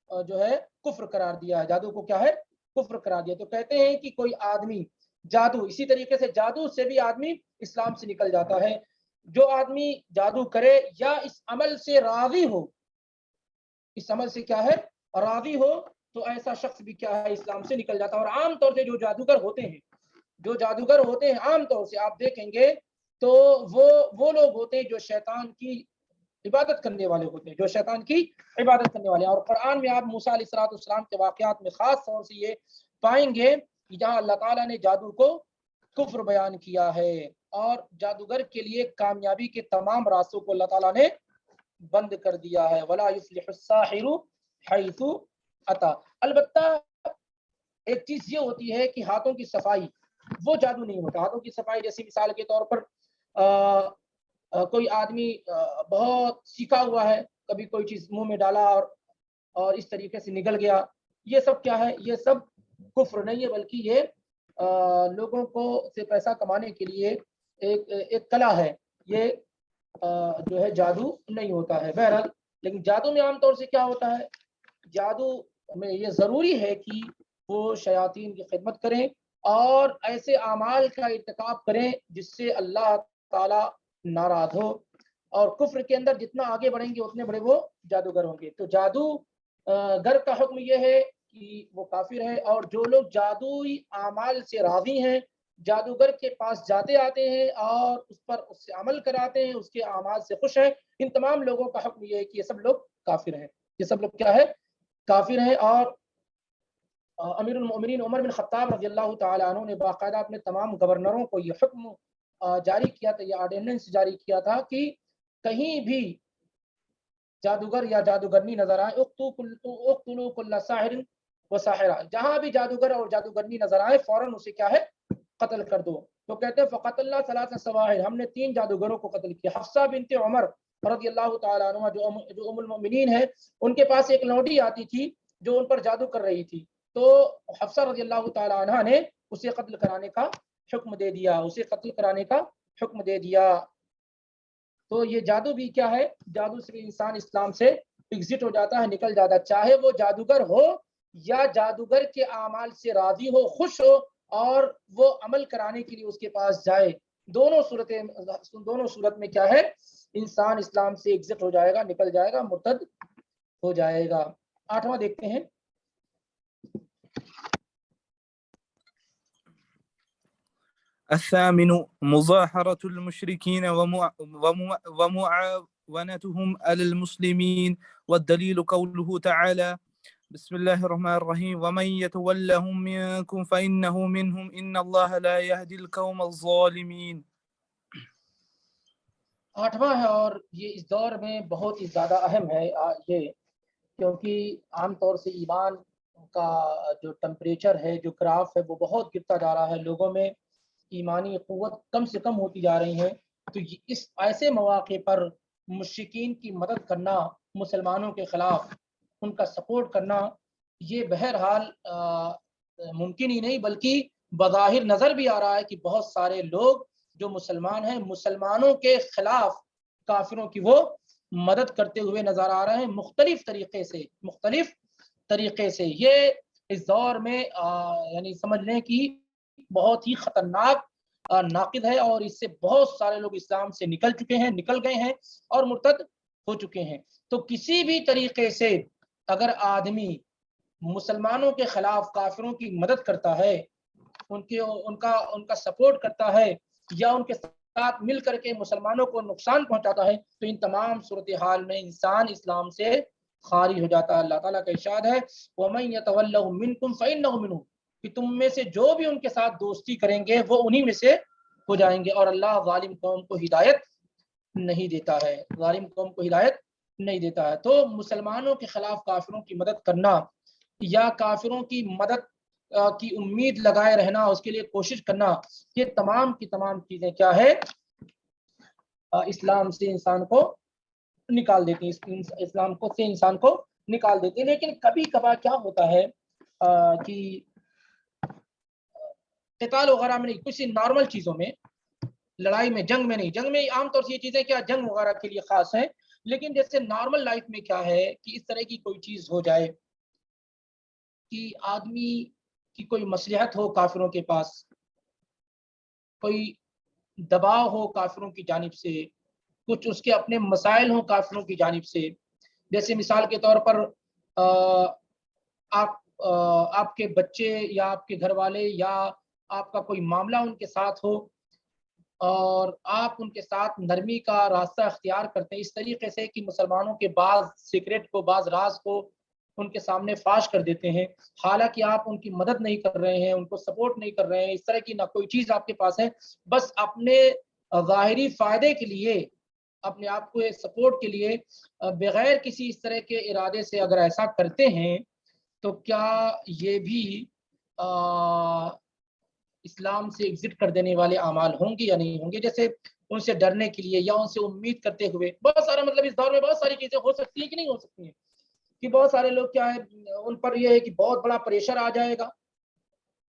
جو ہے کفر قرار دیا ہے. جادو کو کیا ہے کفر قرار دیا. تو کہتے ہیں کہ کوئی آدمی جادو, اسی طریقے سے جادو سے بھی آدمی اسلام سے نکل جاتا ہے. جو آدمی جادو کرے یا اس عمل سے راضی ہو, اس عمل سے کیا ہے راضی ہو, تو ایسا شخص بھی کیا ہے اسلام سے نکل جاتا ہے. اور عام طور سے جو جادوگر ہوتے ہیں عام طور سے آپ دیکھیں گے تو وہ لوگ ہوتے ہیں جو شیطان کی عبادت کرنے والے ہوتے ہیں, اور قرآن میں آپ موسیٰ علیہ السلام کے واقعات میں خاص طور سے یہ پائیں گے کہ جہاں اللہ تعالیٰ نے جادو کو کفر بیان کیا ہے, اور جادوگر کے لیے کامیابی کے تمام راستوں کو اللہ تعالیٰ نے بند کر دیا ہے. ولا یفلح الساحر حیث اتی. البتہ ایک چیز یہ ہوتی ہے کہ ہاتھوں کی صفائی وہ جادو نہیں ہوتا. ہاتھوں کی صفائی جیسی مثال کے طور پر کوئی آدمی بہت سیکھا ہوا ہے, کبھی کوئی چیز منہ میں ڈالا اور اس طریقے سے نکل گیا, یہ سب کیا ہے یہ سب کفر نہیں ہے, بلکہ یہ لوگوں کو سے پیسہ کمانے کے لیے ایک کلا ہے. یہ جو ہے جادو نہیں ہوتا ہے. بہرحال لیکن جادو میں عام طور سے کیا ہوتا ہے, جادو میں یہ ضروری ہے کہ وہ شیاطین کی خدمت کریں اور ایسے اعمال کا ارتکاب کریں جس سے اللہ تعالی ناراض ہو, اور کفر کے اندر جتنا آگے بڑھیں گے اتنے بڑے وہ جادوگر ہوں گے. تو جادوگر کا حکم یہ ہے کہ وہ کافر ہے, اور جو لوگ جادوئی اعمال سے راضی ہیں, جادوگر کے پاس جاتے آتے ہیں اور اس سے عمل کراتے ہیں، اس کے اعمال سے خوش ہیں، ان تمام لوگوں کا حکم یہ ہے کہ یہ سب لوگ کافر ہیں، یہ سب لوگ کیا ہے؟ کافر ہیں۔ اور امیر المؤمنین عمر بن خطاب رضی اللہ تعالیٰ عنہ نے باقاعدہ اپنے تمام گورنروں کو یہ حکم جاری کیا تھا، یہ آرڈیننس جاری کیا تھا کہ کہیں بھی جادوگر یا جادوگرنی نظر آئے، اقتلوا کل ساحر و ساحرہ، جہاں بھی جادوگر اور جادوگرنی نظر آئے فوراً اسے کیا ہے؟ قتل کر دو۔ تو کہتے ہیں فقتلنا ثلاث سواحر، ہم نے 3 جادوگروں کو قتل کیا۔ حفصہ بنت عمر رضی اللہ تعالیٰ عنہ جو ام المؤمنین ہے، ان کے پاس ایک لونڈی آتی تھی جو ان پر جادو کر رہی تھی، تو حفصہ رضی اللہ تعالیٰ عنہ نے اسے قتل کرانے کا حکم دے دیا، اسے قتل کرانے کا حکم دے دیا۔ تو یہ جادو بھی کیا ہے؟ جادو سے بھی انسان اسلام سے ایگزٹ ہو جاتا ہے، نکل جاتا ہے، چاہے وہ جادوگر ہو یا جادوگر کے اعمال سے راضی ہو، خوش ہو اور وہ عمل کرانے کے لیے اس کے پاس جائے، دونوں صورت میں کیا ہے؟ انسان اسلام سے ایگزٹ ہو جائے گا، نکل جائے گا، مرتد ہو جائے گا۔ 8واں دیکھتے ہیں۔ الثامن مظاهرة المشركين ومعاونتهم على المسلمين، والدليل قوله تعالى بسم الله الرحمن الرحيم ومن يتولهم منكم فإنه منهم إن الله لا يهدي القوم الظالمين۔ 8واں ہے اور یہ اس دور میں بہت ہی زیادہ اہم ہے یہ، کیونکہ عام طور سے ایمان کا جو ٹمپریچر ہے، جو گراف ہے، وہ بہت گرتا جا رہا ہے، لوگوں میں ایمانی قوت کم سے کم ہوتی جا رہی ہے۔ تو اس ایسے مواقع پر مشرکین کی مدد کرنا، مسلمانوں کے خلاف ان کا سپورٹ کرنا، یہ بہرحال ممکن ہی نہیں بلکہ بظاہر نظر بھی آ رہا ہے کہ بہت سارے لوگ جو مسلمان ہیں، مسلمانوں کے خلاف کافروں کی وہ مدد کرتے ہوئے نظر آ رہے ہیں، مختلف طریقے سے۔ یہ اس دور میں یعنی سمجھ لیں کہ بہت ہی خطرناک ناقد ہے، اور اس سے بہت سارے لوگ اسلام سے نکل گئے ہیں اور مرتد ہو چکے ہیں۔ تو کسی بھی طریقے سے اگر آدمی مسلمانوں کے خلاف کافروں کی مدد کرتا ہے، ان کا سپورٹ کرتا ہے، یا ان کے ساتھ مل کر کے مسلمانوں کو نقصان پہنچاتا ہے، تو ان تمام صورتحال میں انسان اسلام سے خارج ہو جاتا ہے۔ اللہ تعالیٰ کا ارشاد ہے وَمَن يَتَوَلَّهُم مِّنكُمْ فَإِنَّهُ مِنْهُمْ، کہ تم میں سے جو بھی ان کے ساتھ دوستی کریں گے وہ انہی میں سے ہو جائیں گے، اور اللہ ظالم قوم کو ہدایت نہیں دیتا ہے، ظالم قوم کو ہدایت نہیں دیتا ہے۔ تو مسلمانوں کے خلاف کافروں کی مدد کرنا یا کافروں کی مدد کی امید لگائے رہنا، اس کے لیے کوشش کرنا، یہ تمام کی تمام چیزیں کیا ہے؟ اسلام سے انسان کو نکال دیتی ہیں، اسلام کو سے انسان کو نکال دیتی ہیں۔ لیکن کبھی کبھار کیا ہوتا ہے کہ قتال وغیرہ میں نہیں، کسی نارمل چیزوں میں، لڑائی میں، جنگ میں نہیں، جنگ میں عام طور سے یہ چیزیں کیا جنگ وغیرہ کے لیے خاص ہیں، لیکن جیسے نارمل لائف میں کیا ہے کہ اس طرح کی کوئی چیز ہو جائے کہ آدمی کی کوئی مصلحت ہو، کافروں کے پاس کوئی دباؤ ہو کافروں کی جانب سے، کچھ اس کے اپنے مسائل ہوں کافروں کی جانب سے، جیسے مثال کے طور پر آپ کے بچے یا آپ کے گھر والے یا آپ کا کوئی معاملہ ان کے ساتھ ہو اور آپ ان کے ساتھ نرمی کا راستہ اختیار کرتے ہیں اس طریقے سے کہ مسلمانوں کے بعض سیکرٹ کو، بعض راز کو ان کے سامنے فاش کر دیتے ہیں، حالانکہ آپ ان کی مدد نہیں کر رہے ہیں، ان کو سپورٹ نہیں کر رہے ہیں، اس طرح کی نہ کوئی چیز آپ کے پاس ہے، بس اپنے ظاہری فائدے کے لیے، اپنے آپ کو سپورٹ کے لیے بغیر کسی اس طرح کے ارادے سے اگر ایسا کرتے ہیں، تو کیا یہ بھی اسلام سے ایگزٹ کر دینے والے اعمال ہوں گے یا نہیں ہوں گے؟ جیسے ان سے ڈرنے کے لیے یا ان سے امید کرتے ہوئے، بہت سارے مطلب اس دور میں بہت ساری چیزیں ہو سکتی ہیں کہ نہیں ہو سکتی ہیں، کہ بہت سارے لوگ کیا ہے ان پر یہ ہے کہ بہت بڑا پریشر آ جائے گا،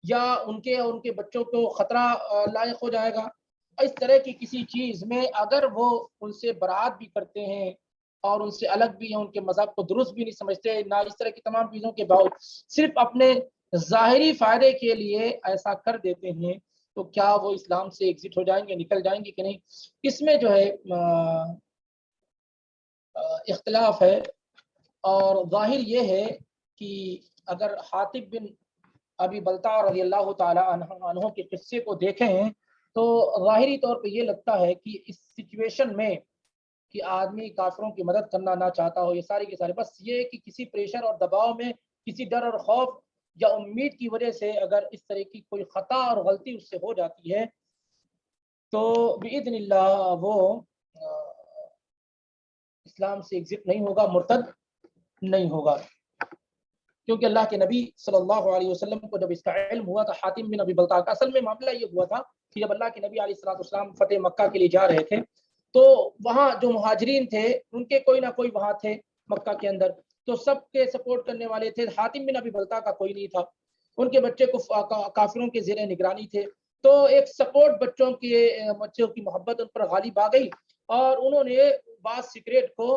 یا ان کے بچوں کو خطرہ لاحق ہو جائے گا، اس طرح کی کسی چیز میں اگر وہ ان سے برات بھی کرتے ہیں اور ان سے الگ بھی ہیں، ان کے مذہب کو درست بھی نہیں سمجھتے، نہ اس طرح کی تمام چیزوں کے باوجود صرف اپنے ظاہری فائدے کے لیے ایسا کر دیتے ہیں، تو کیا وہ اسلام سے ایگزٹ ہو جائیں گے، نکل جائیں گے کہ نہیں؟ اس میں جو ہے اختلاف ہے، اور ظاہر یہ ہے کہ اگر حاطب بن ابی بلتع رضی اللہ تعالی عنہ کے قصے کو دیکھیں تو ظاہری طور پہ یہ لگتا ہے کہ اس سچویشن میں کہ آدمی کافروں کی مدد کرنا نہ چاہتا ہو، یہ سارے کے سارے بس یہ کہ کسی پریشر اور دباؤ میں، کسی ڈر اور خوف یا امید کی وجہ سے اگر اس طرح کی کوئی خطا اور غلطی اس سے ہو جاتی ہے تو باذن اللہ وہ اسلام سے ایگزٹ نہیں ہوگا، مرتد نہیں ہوگا، کیونکہ اللہ کے نبی صلی اللہ علیہ وسلم کو جب اس کا علم ہوا تھا حاتم بن ابی بلتع کا، اصل میں معاملہ یہ ہوا تھا کہ جب اللہ کے نبی علیہ الصلوۃ والسلام فتح مکہ کے لیے جا رہے تھے تو وہاں جو مہاجرین تھے ان کے کوئی نہ کوئی وہاں تھے مکہ کے اندر، تو سب کے سپورٹ کرنے والے تھے، حاتم بن ابی بلتع کا کوئی نہیں تھا، ان کے بچے کو کافروں کے زیر نگرانی تھے، تو ایک سپورٹ بچوں کی محبت ان پر غالب آ گئی اور انہوں نے بعض سیکریٹ کو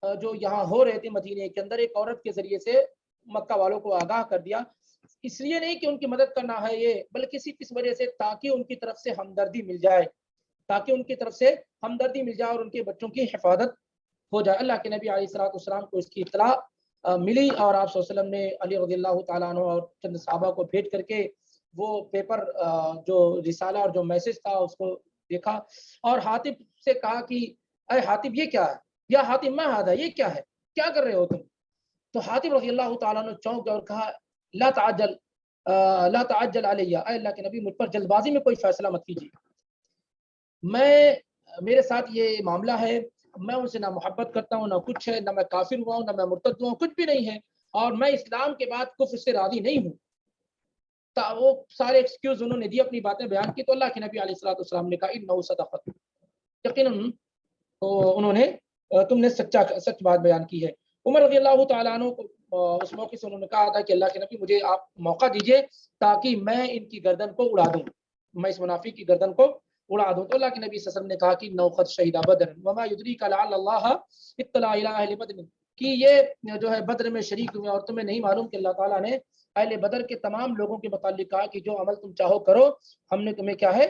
جو یہاں ہو رہے تھے مدینے کے اندر ایک عورت کے ذریعے سے مکہ والوں کو آگاہ کر دیا، اس لیے نہیں کہ ان کی مدد کرنا ہے یہ، بلکہ اس وجہ سے تاکہ ان کی طرف سے ہمدردی مل جائے، تاکہ ان کی طرف سے ہمدردی مل جائے اور ان کے بچوں کی حفاظت ہو جائے۔ اللہ کے نبی علیہ الصلوۃ والسلام کو اس کی اطلاع ملی اور آپ صلی اللہ علیہ وسلم نے علی رضی اللہ تعالیٰ عنہ اور چند صحابہ کو بھیج کر کے وہ پیپر جو رسالہ اور جو میسج تھا اس کو دیکھا اور حاتم سے کہا کہ اے حاتم یہ کیا ہے، یا حاتم ما ھذا، یہ کیا ہے، کیا کر رہے ہو تم؟ تو حاتم رضی اللہ تعالیٰ عنہ چونک گئے اور کہا لا تعجل علیہ، اے اللہ کے نبی مجھ پر جلد بازی میں کوئی فیصلہ مت کیجیے، میرے ساتھ یہ معاملہ ہے، میں ان سے نہ محبت کرتا ہوں نہ کچھ ہے، نہ میں کافر ہوا ہوں نہ میں مرتد ہوا ہوں، کچھ بھی نہیں ہے، اور میں اسلام کے بعد کفر سے راضی نہیں ہوں۔ وہ سارے ایکسکیوز انہوں نے دی، اپنی باتیں بیان کی، تو اللہ کے نبی علیہ الصلوۃ والسلام نے کہا انہ صدقۃ، یقیناً انہوں نے تم نے سچ بات بیان کی ہے۔ عمر رضی اللہ تعالیٰ عنہ کو اس موقع سے انہوں نے کہا تھا کہ اللہ کے نبی مجھے آپ موقع دیجئے تاکہ میں ان کی گردن کو اڑا دوں، میں اس منافق کی گردن کو اڑا دوں۔ تو اللہ کے نبی صلی اللہ علیہ وسلم نے کہا کہ نوقد شہید بدر وما یدریک لعل اللہ اطلع الی اہل بدر، کہ یہ جو ہے بدر میں شریک ہوئے اور تمہیں نہیں معلوم کہ اللہ تعالیٰ نے اہل بدر کے تمام لوگوں کے متعلق کہا کہ جو عمل تم چاہو کرو، ہم نے تمہیں کیا ہے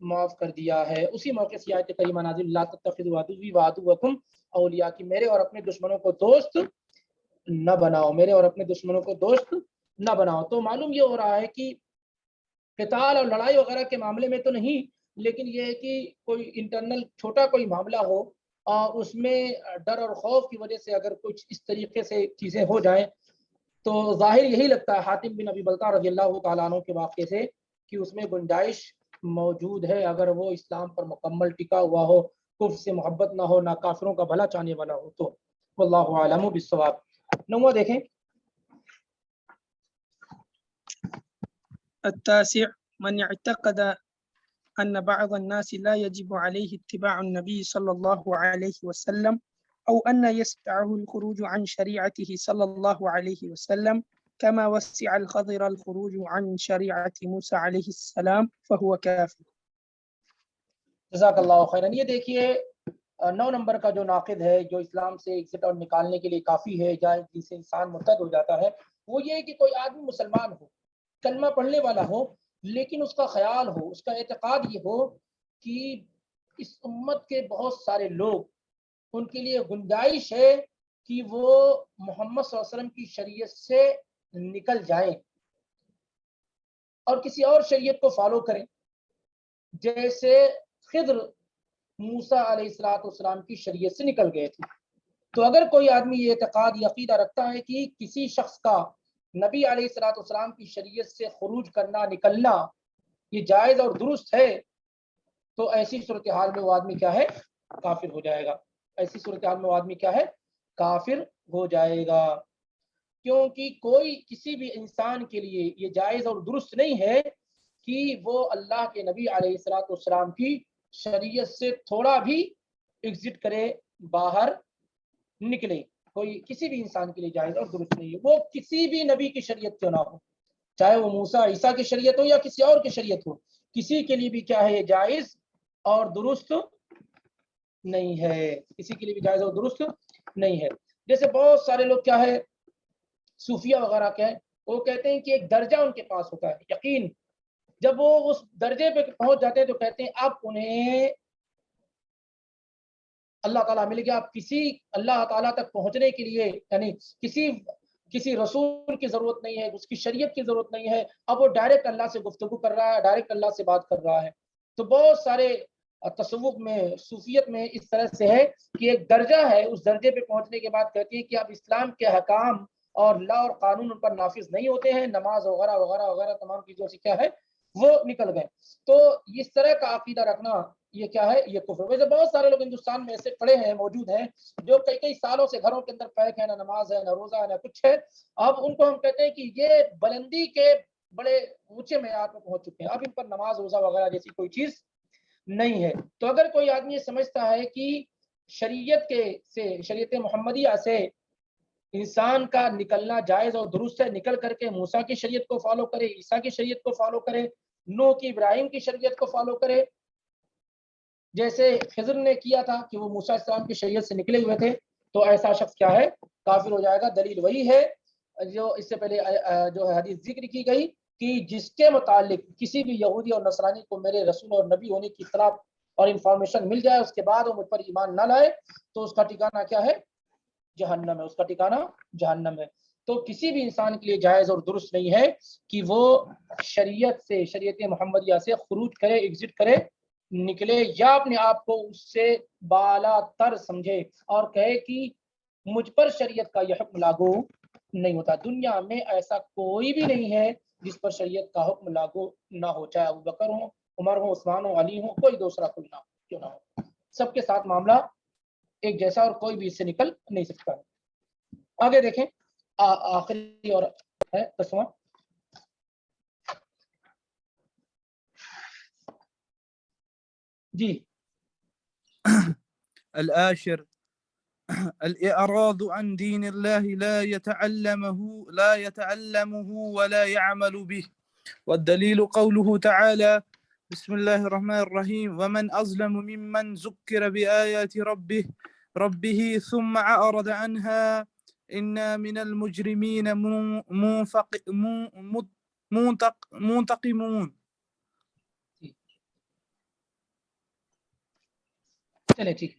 معاف کر دیا ہے۔ اسی موقع سے آیت کریمہ نازل لا تتخذوا عدوی وعدوکم اولیاء، کہ میرے اور اپنے دشمنوں کو دوست نہ بناؤ، میرے اور اپنے دشمنوں کو دوست نہ بناؤ۔ تو معلوم یہ ہو رہا ہے کہ قتال اور لڑائی وغیرہ کے معاملے میں تو نہیں، لیکن یہ ہے کہ کوئی انٹرنل چھوٹا کوئی معاملہ ہو اور اس میں ڈر اور خوف کی وجہ سے اگر کچھ اس طریقے سے چیزیں ہو جائیں تو ظاہر یہی لگتا ہے حاتم بن ابی بلتع رضی اللہ تعالیٰ عنہ کے واقعے سے کہ اس میں گنجائش موجود ہے، اگر وہ اسلام پر مکمل ٹکا ہوا ہو، کفر سے محبت نہ ہو، نہ کافروں کا بھلا چاہنے والا ہو، تو واللہ اعلم بالصواب۔ نمبر دیکھیں التاسع من اعتقد أن بعض الناس لا يجب عليه اتباع النبي صلى الله عليه وسلم أو أن يسعه الخروج عن شريعته صلى الله عليه وسلم كما وسع الخضر الخروج عن شريعة موسى عليه السلام فهو كافر۔ جزاک اللہ خیرا۔ یہ دیکھیے 9 نمبر کا جو ناقد ہے جو اسلام سے ایگزٹ اور نکالنے کے لیے کافی ہے یا جس سے انسان مرتد ہو جاتا ہے، وہ یہ ہے کہ کوئی آدمی مسلمان ہو، کلمہ پڑھنے والا ہو، لیکن اس کا خیال ہو، اس کا اعتقاد یہ ہو کہ اس امت کے بہت سارے لوگ، ان کے لیے گنجائش ہے کہ وہ محمد صلی اللہ علیہ وسلم کی شریعت سے نکل جائیں اور کسی اور شریعت کو فالو کریں، جیسے خضر موسیٰ علیہ السلام کی شریعت سے نکل گئے تھے۔ تو اگر کوئی آدمی یہ اعتقاد عقیدہ رکھتا ہے کہ کسی شخص کا نبی علیہ السلام کی شریعت سے خروج کرنا، نکلنا یہ جائز اور درست ہے، تو ایسی صورتحال میں وہ آدمی کیا ہے کافر ہو جائے گا، ایسی صورتحال میں وہ آدمی کیا ہے کافر ہو جائے گا، کیونکہ کوئی کسی بھی انسان کے لیے یہ جائز اور درست نہیں ہے کہ وہ اللہ کے نبی علیہ السلام کی شریعت سے تھوڑا بھی ایگزٹ کرے، باہر نکلے، کوئی کسی بھی انسان کے لیے جائز اور درست نہیں ہے، وہ کسی بھی نبی کی شریعت کیوں نہ ہو، چاہے وہ موسیٰ عیسیٰ کی شریعت ہو یا کسی اور کی شریعت ہو، کسی کے لیے بھی کیا ہے یہ جائز اور درست نہیں ہے، کسی کے لیے بھی جائز اور درست نہیں ہے۔ جیسے بہت سارے لوگ کیا ہے صوفیہ وغیرہ کے ہیں، وہ کہتے ہیں کہ ایک درجہ ان کے پاس ہوتا ہے یقین، جب وہ اس درجے پہ پہنچ جاتے ہیں تو کہتے ہیں اب انہیں اللہ تعالیٰ مل گیا، آپ کسی اللہ تعالیٰ تک پہنچنے کے لیے یعنی کسی کسی رسول کی ضرورت نہیں ہے، اس کی شریعت کی ضرورت نہیں ہے، اب وہ ڈائریکٹ اللہ سے گفتگو کر رہا ہے، ڈائریکٹ اللہ سے بات کر رہا ہے۔ تو بہت سارے تصوف میں، صوفیت میں اس طرح سے ہے کہ ایک درجہ ہے، اس درجے پہ پہنچنے کے بعد کہتی ہے کہ اب اسلام کے حکام اور لا اور قانون ان پر نافذ نہیں ہوتے ہیں، نماز وغیرہ وغیرہ وغیرہ تمام چیزوں سے کیا ہے وہ نکل گئے۔ تو اس طرح کا عقیدہ رکھنا یہ کیا ہے، یہ کفر۔ ویسے بہت سارے لوگ ہندوستان میں ایسے پڑے ہیں، موجود ہیں، جو کئی کئی سالوں سے گھروں کے اندر پیک ہے، نہ نماز ہے، نہ روزہ ہے، نہ کچھ ہے۔ اب ان کو ہم کہتے ہیں کہ یہ بلندی کے بڑے اونچے معیار پر پہنچ چکے ہیں، اب ان پر نماز روزہ وغیرہ جیسی کوئی چیز نہیں ہے۔ تو اگر کوئی آدمی یہ سمجھتا ہے کہ شریعت محمدیہ سے انسان کا نکلنا جائز اور درست ہے، نکل کر کے موسیٰ کی شریعت کو فالو کرے، عیسیٰ کی شریعت کو فالو کرے، نوح کی، ابراہیم کی شریعت کو فالو کرے، جیسے خضر نے کیا تھا کہ وہ موسیٰ السلام کی شریعت سے نکلے ہوئے تھے، تو ایسا شخص کیا ہے، کافر ہو جائے گا۔ دلیل وہی ہے جو اس سے پہلے جو ہے حدیث ذکر کی گئی کہ جس کے متعلق کسی بھی یہودی اور نصرانی کو میرے رسول اور نبی ہونے کی اطلاع اور انفارمیشن مل جائے، اس کے بعد وہ مجھ پر ایمان نہ لائے، تو اس کا ٹھکانہ کیا ہے، جہنم ہے، اس کا ٹھکانہ جہنم ہے۔ تو کسی بھی انسان کے لیے جائز اور درست نہیں ہے کہ وہ شریعت محمدیہ سے خروج کرے، ایگزٹ کرے، نکلے، یا اپنے آپ کو اس سے بالا تر سمجھے اور کہے کہ مجھ پر شریعت کا یہ حکم لاگو نہیں ہوتا۔ دنیا میں ایسا کوئی بھی نہیں ہے جس پر شریعت کا حکم لاگو نہ ہو، چاہے ابو بکر ہو، عمر ہو، عثمان ہو، علی ہو، کوئی دوسرا کوئی نہ کیوں نہ ہو، سب کے ساتھ معاملہ ایک جیسا اور کوئی بھی اس سے نکل نہیں سکتا۔ آگے دیکھیں، آخری اور ہے 10واں، جی العاشر الإعراض عن دين الله لا يتعلمه ولا يعمل به. والدليل قوله تعالى بسم الله الرحمن الرحيم ومن أظلم ممن ذكر بآيات ربه ثم أعرض عنها إنا من المجرمين منتقمون. چلے ٹھیک۔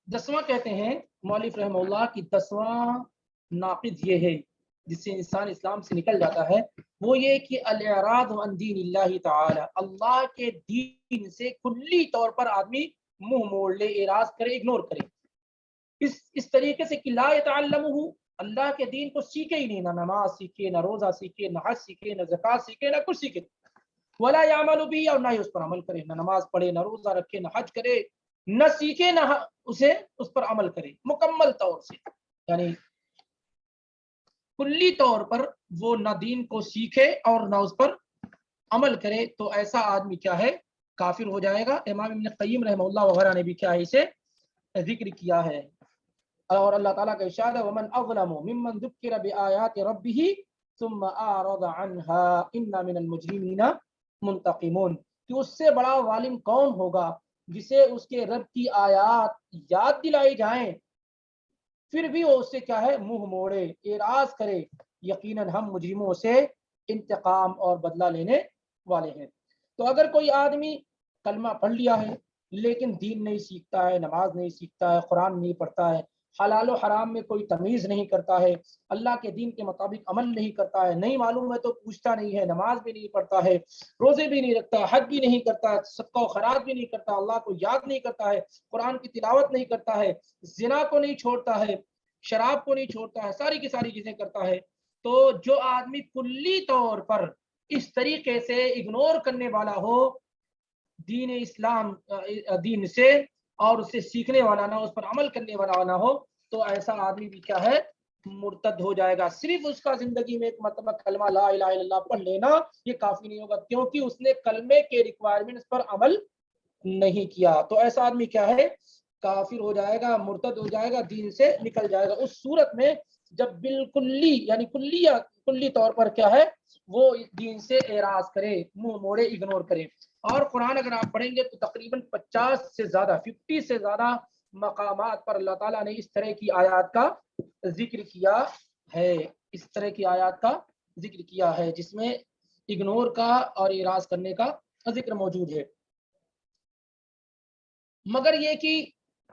10واں کہتے ہیں مولوی رحمہ اللہ کی 10واں ناقض یہ ہے جس سے انسان اسلام سے نکل جاتا ہے، وہ یہ کہ الاعراض عن دین اللہ تعالی، اللہ کے دین سے کلی طور پر آدمی منہ موڑ لے، اعراض کرے، اگنور کرے، اس طریقے سے کہ لا یتعلمہ، اللہ کے دین کو سیکھے ہی نہیں، نہ نماز سیکھے، نہ روزہ سیکھے، نہ حج سیکھے، نہ زکوٰۃ سیکھے، نہ کچھ سیکھے، ولا یعمل بھی، اور نہ ہی اس پر عمل کرے، نہ نماز پڑھے، نہ روزہ رکھے، نہ حج کرے، نہ سیکھے، نہ اس پر عمل کرے مکمل طور سے، یعنی کلی طور پر وہ نہ دین کو سیکھے اور نہ اس پر عمل کرے، تو ایسا آدمی کیا ہے، کافر ہو جائے گا۔ امام ابن قیم رحمہ اللہ وغیرہ نے بھی کیا ہے، اسے ذکر کیا ہے، اور اللہ تعالیٰ کا ارشاد ہے وَمَنْ أَظْلَمُ مِمَّنْ ذُكِّرَ بِآيَاتِ رَبِّهِ ثُمَّ أَعْرَضَ عَنْهَا إِنَّا مِنَ الْمُجْرِمِينَ مُنْتَقِمُونَ، کہ اس سے بڑا ظالم کون ہوگا جسے اس کے رب کی آیات یاد دلائی جائیں پھر بھی وہ اس سے کیا ہے، منہ موڑے، اعراض کرے، یقیناً ہم مجرموں سے انتقام اور بدلہ لینے والے ہیں۔ تو اگر کوئی آدمی کلمہ پڑھ لیا ہے لیکن دین نہیں سیکھتا ہے، نماز نہیں سیکھتا ہے، قرآن نہیں پڑھتا ہے، حلال و حرام میں کوئی تمیز نہیں کرتا ہے، اللہ کے دین کے مطابق عمل نہیں کرتا ہے، نہیں معلوم ہے تو پوچھتا نہیں ہے، نماز بھی نہیں پڑھتا ہے، روزے بھی نہیں رکھتا، حج بھی نہیں کرتا، صدقہ و خیرات بھی نہیں کرتا، اللہ کو یاد نہیں کرتا ہے، قرآن کی تلاوت نہیں کرتا ہے، زنا کو نہیں چھوڑتا ہے، شراب کو نہیں چھوڑتا ہے، ساری کی ساری چیزیں کرتا ہے، تو جو آدمی کلی طور پر اس طریقے سے اگنور کرنے والا ہو دین اسلام، دین سے، اور اسے سیکھنے والا نہ، اس پر عمل کرنے والا نہ ہو، تو ایسا آدمی بھی کیا ہے، مرتد ہو جائے گا۔ صرف اس کا زندگی میں ایک مرتبہ کلمہ لا الہ الا اللہ پڑھ لینا یہ کافی نہیں ہوگا، کیونکہ اس نے کلمے کے ریکوائرمنٹس پر عمل نہیں کیا، تو ایسا آدمی کیا ہے، کافر ہو جائے گا، مرتد ہو جائے گا، دین سے نکل جائے گا۔ اس صورت میں جب بالکلی یعنی کلی طور پر کیا ہے، وہ دین سے اعراض کرے، منہ موڑے، اگنور کرے۔ اور قرآن اگر آپ پڑھیں گے تو تقریباً 50 سے زیادہ مقامات پر اللہ تعالیٰ نے اس طرح کی آیات کا ذکر کیا ہے، جس میں اگنور کا اور اعراض کرنے کا ذکر موجود ہے۔ مگر یہ کہ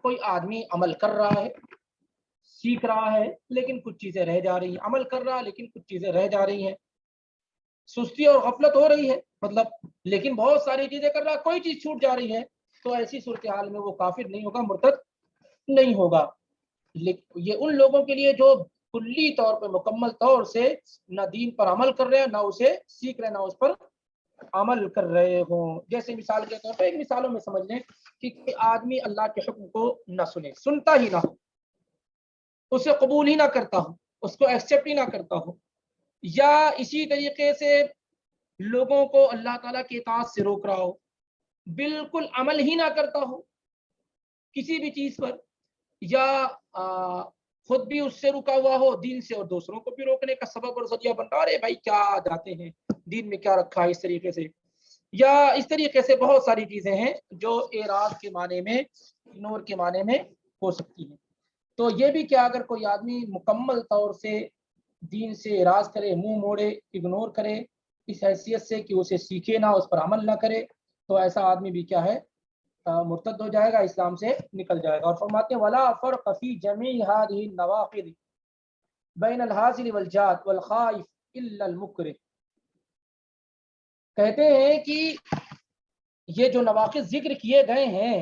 کوئی آدمی عمل کر رہا ہے، سیکھ رہا ہے لیکن کچھ چیزیں رہ جا رہی ہیں، عمل کر رہا ہے لیکن کچھ چیزیں رہ جا رہی ہیں، سستی اور غفلت ہو رہی ہے مطلب، لیکن بہت ساری چیزیں کر رہا ہے، کوئی چیز چھوٹ جا رہی ہے، تو ایسی صورتحال میں وہ کافر نہیں ہوگا، مرتد نہیں ہوگا۔ یہ ان لوگوں کے لیے جو کلی طور پہ مکمل طور سے نہ دین پر عمل کر رہے ہیں، نہ اسے سیکھ رہے ہیں، نہ اس پر عمل کر رہے ہوں۔ جیسے مثال کے طور پہ ایک مثالوں میں سمجھ لیں کہ کوئی آدمی اللہ کے حکم کو نہ سنے، سنتا ہی نہ ہو، اسے قبول ہی نہ کرتا ہو، اس کو ایکسیپٹ ہی نہ کرتا ہو، یا اسی طریقے سے لوگوں کو اللہ تعالیٰ کی اطاعت سے روک رہا ہو، بالکل عمل ہی نہ کرتا ہو کسی بھی چیز پر، یا خود بھی اس سے رکا ہوا ہو دین سے اور دوسروں کو بھی روکنے کا سبب اور ذریعہ بن رہا، ارے بھائی کیا جاتے ہیں دین میں کیا رکھا ہے، اس طریقے سے، یا اس طریقے سے بہت ساری چیزیں ہیں جو اعراض کے معنی میں، اگنور کے معنی میں ہو سکتی ہیں۔ تو یہ بھی کہ اگر کوئی آدمی مکمل طور سے دین سے اعراض کرے، منہ موڑے، اگنور کرے، اس حیثیت سے کہ اسے سیکھے نہ، اس پر عمل نہ کرے، تو ایسا آدمی بھی کیا ہے، مرتد ہو جائے گا، اسلام سے نکل جائے گا۔ اور فرماتے ہیں وَلَا فَرْقَ فِي جَمِيعِ هَذِهِ النَّوَاقِضِ بَيْنَ الْحَاصِلِ وَالْجَادِ وَالْخَائِفِ إِلَّا الْمُكْرِهِ۔ کہتے ہیں کہ یہ جو نواقض ذکر کیے گئے ہیں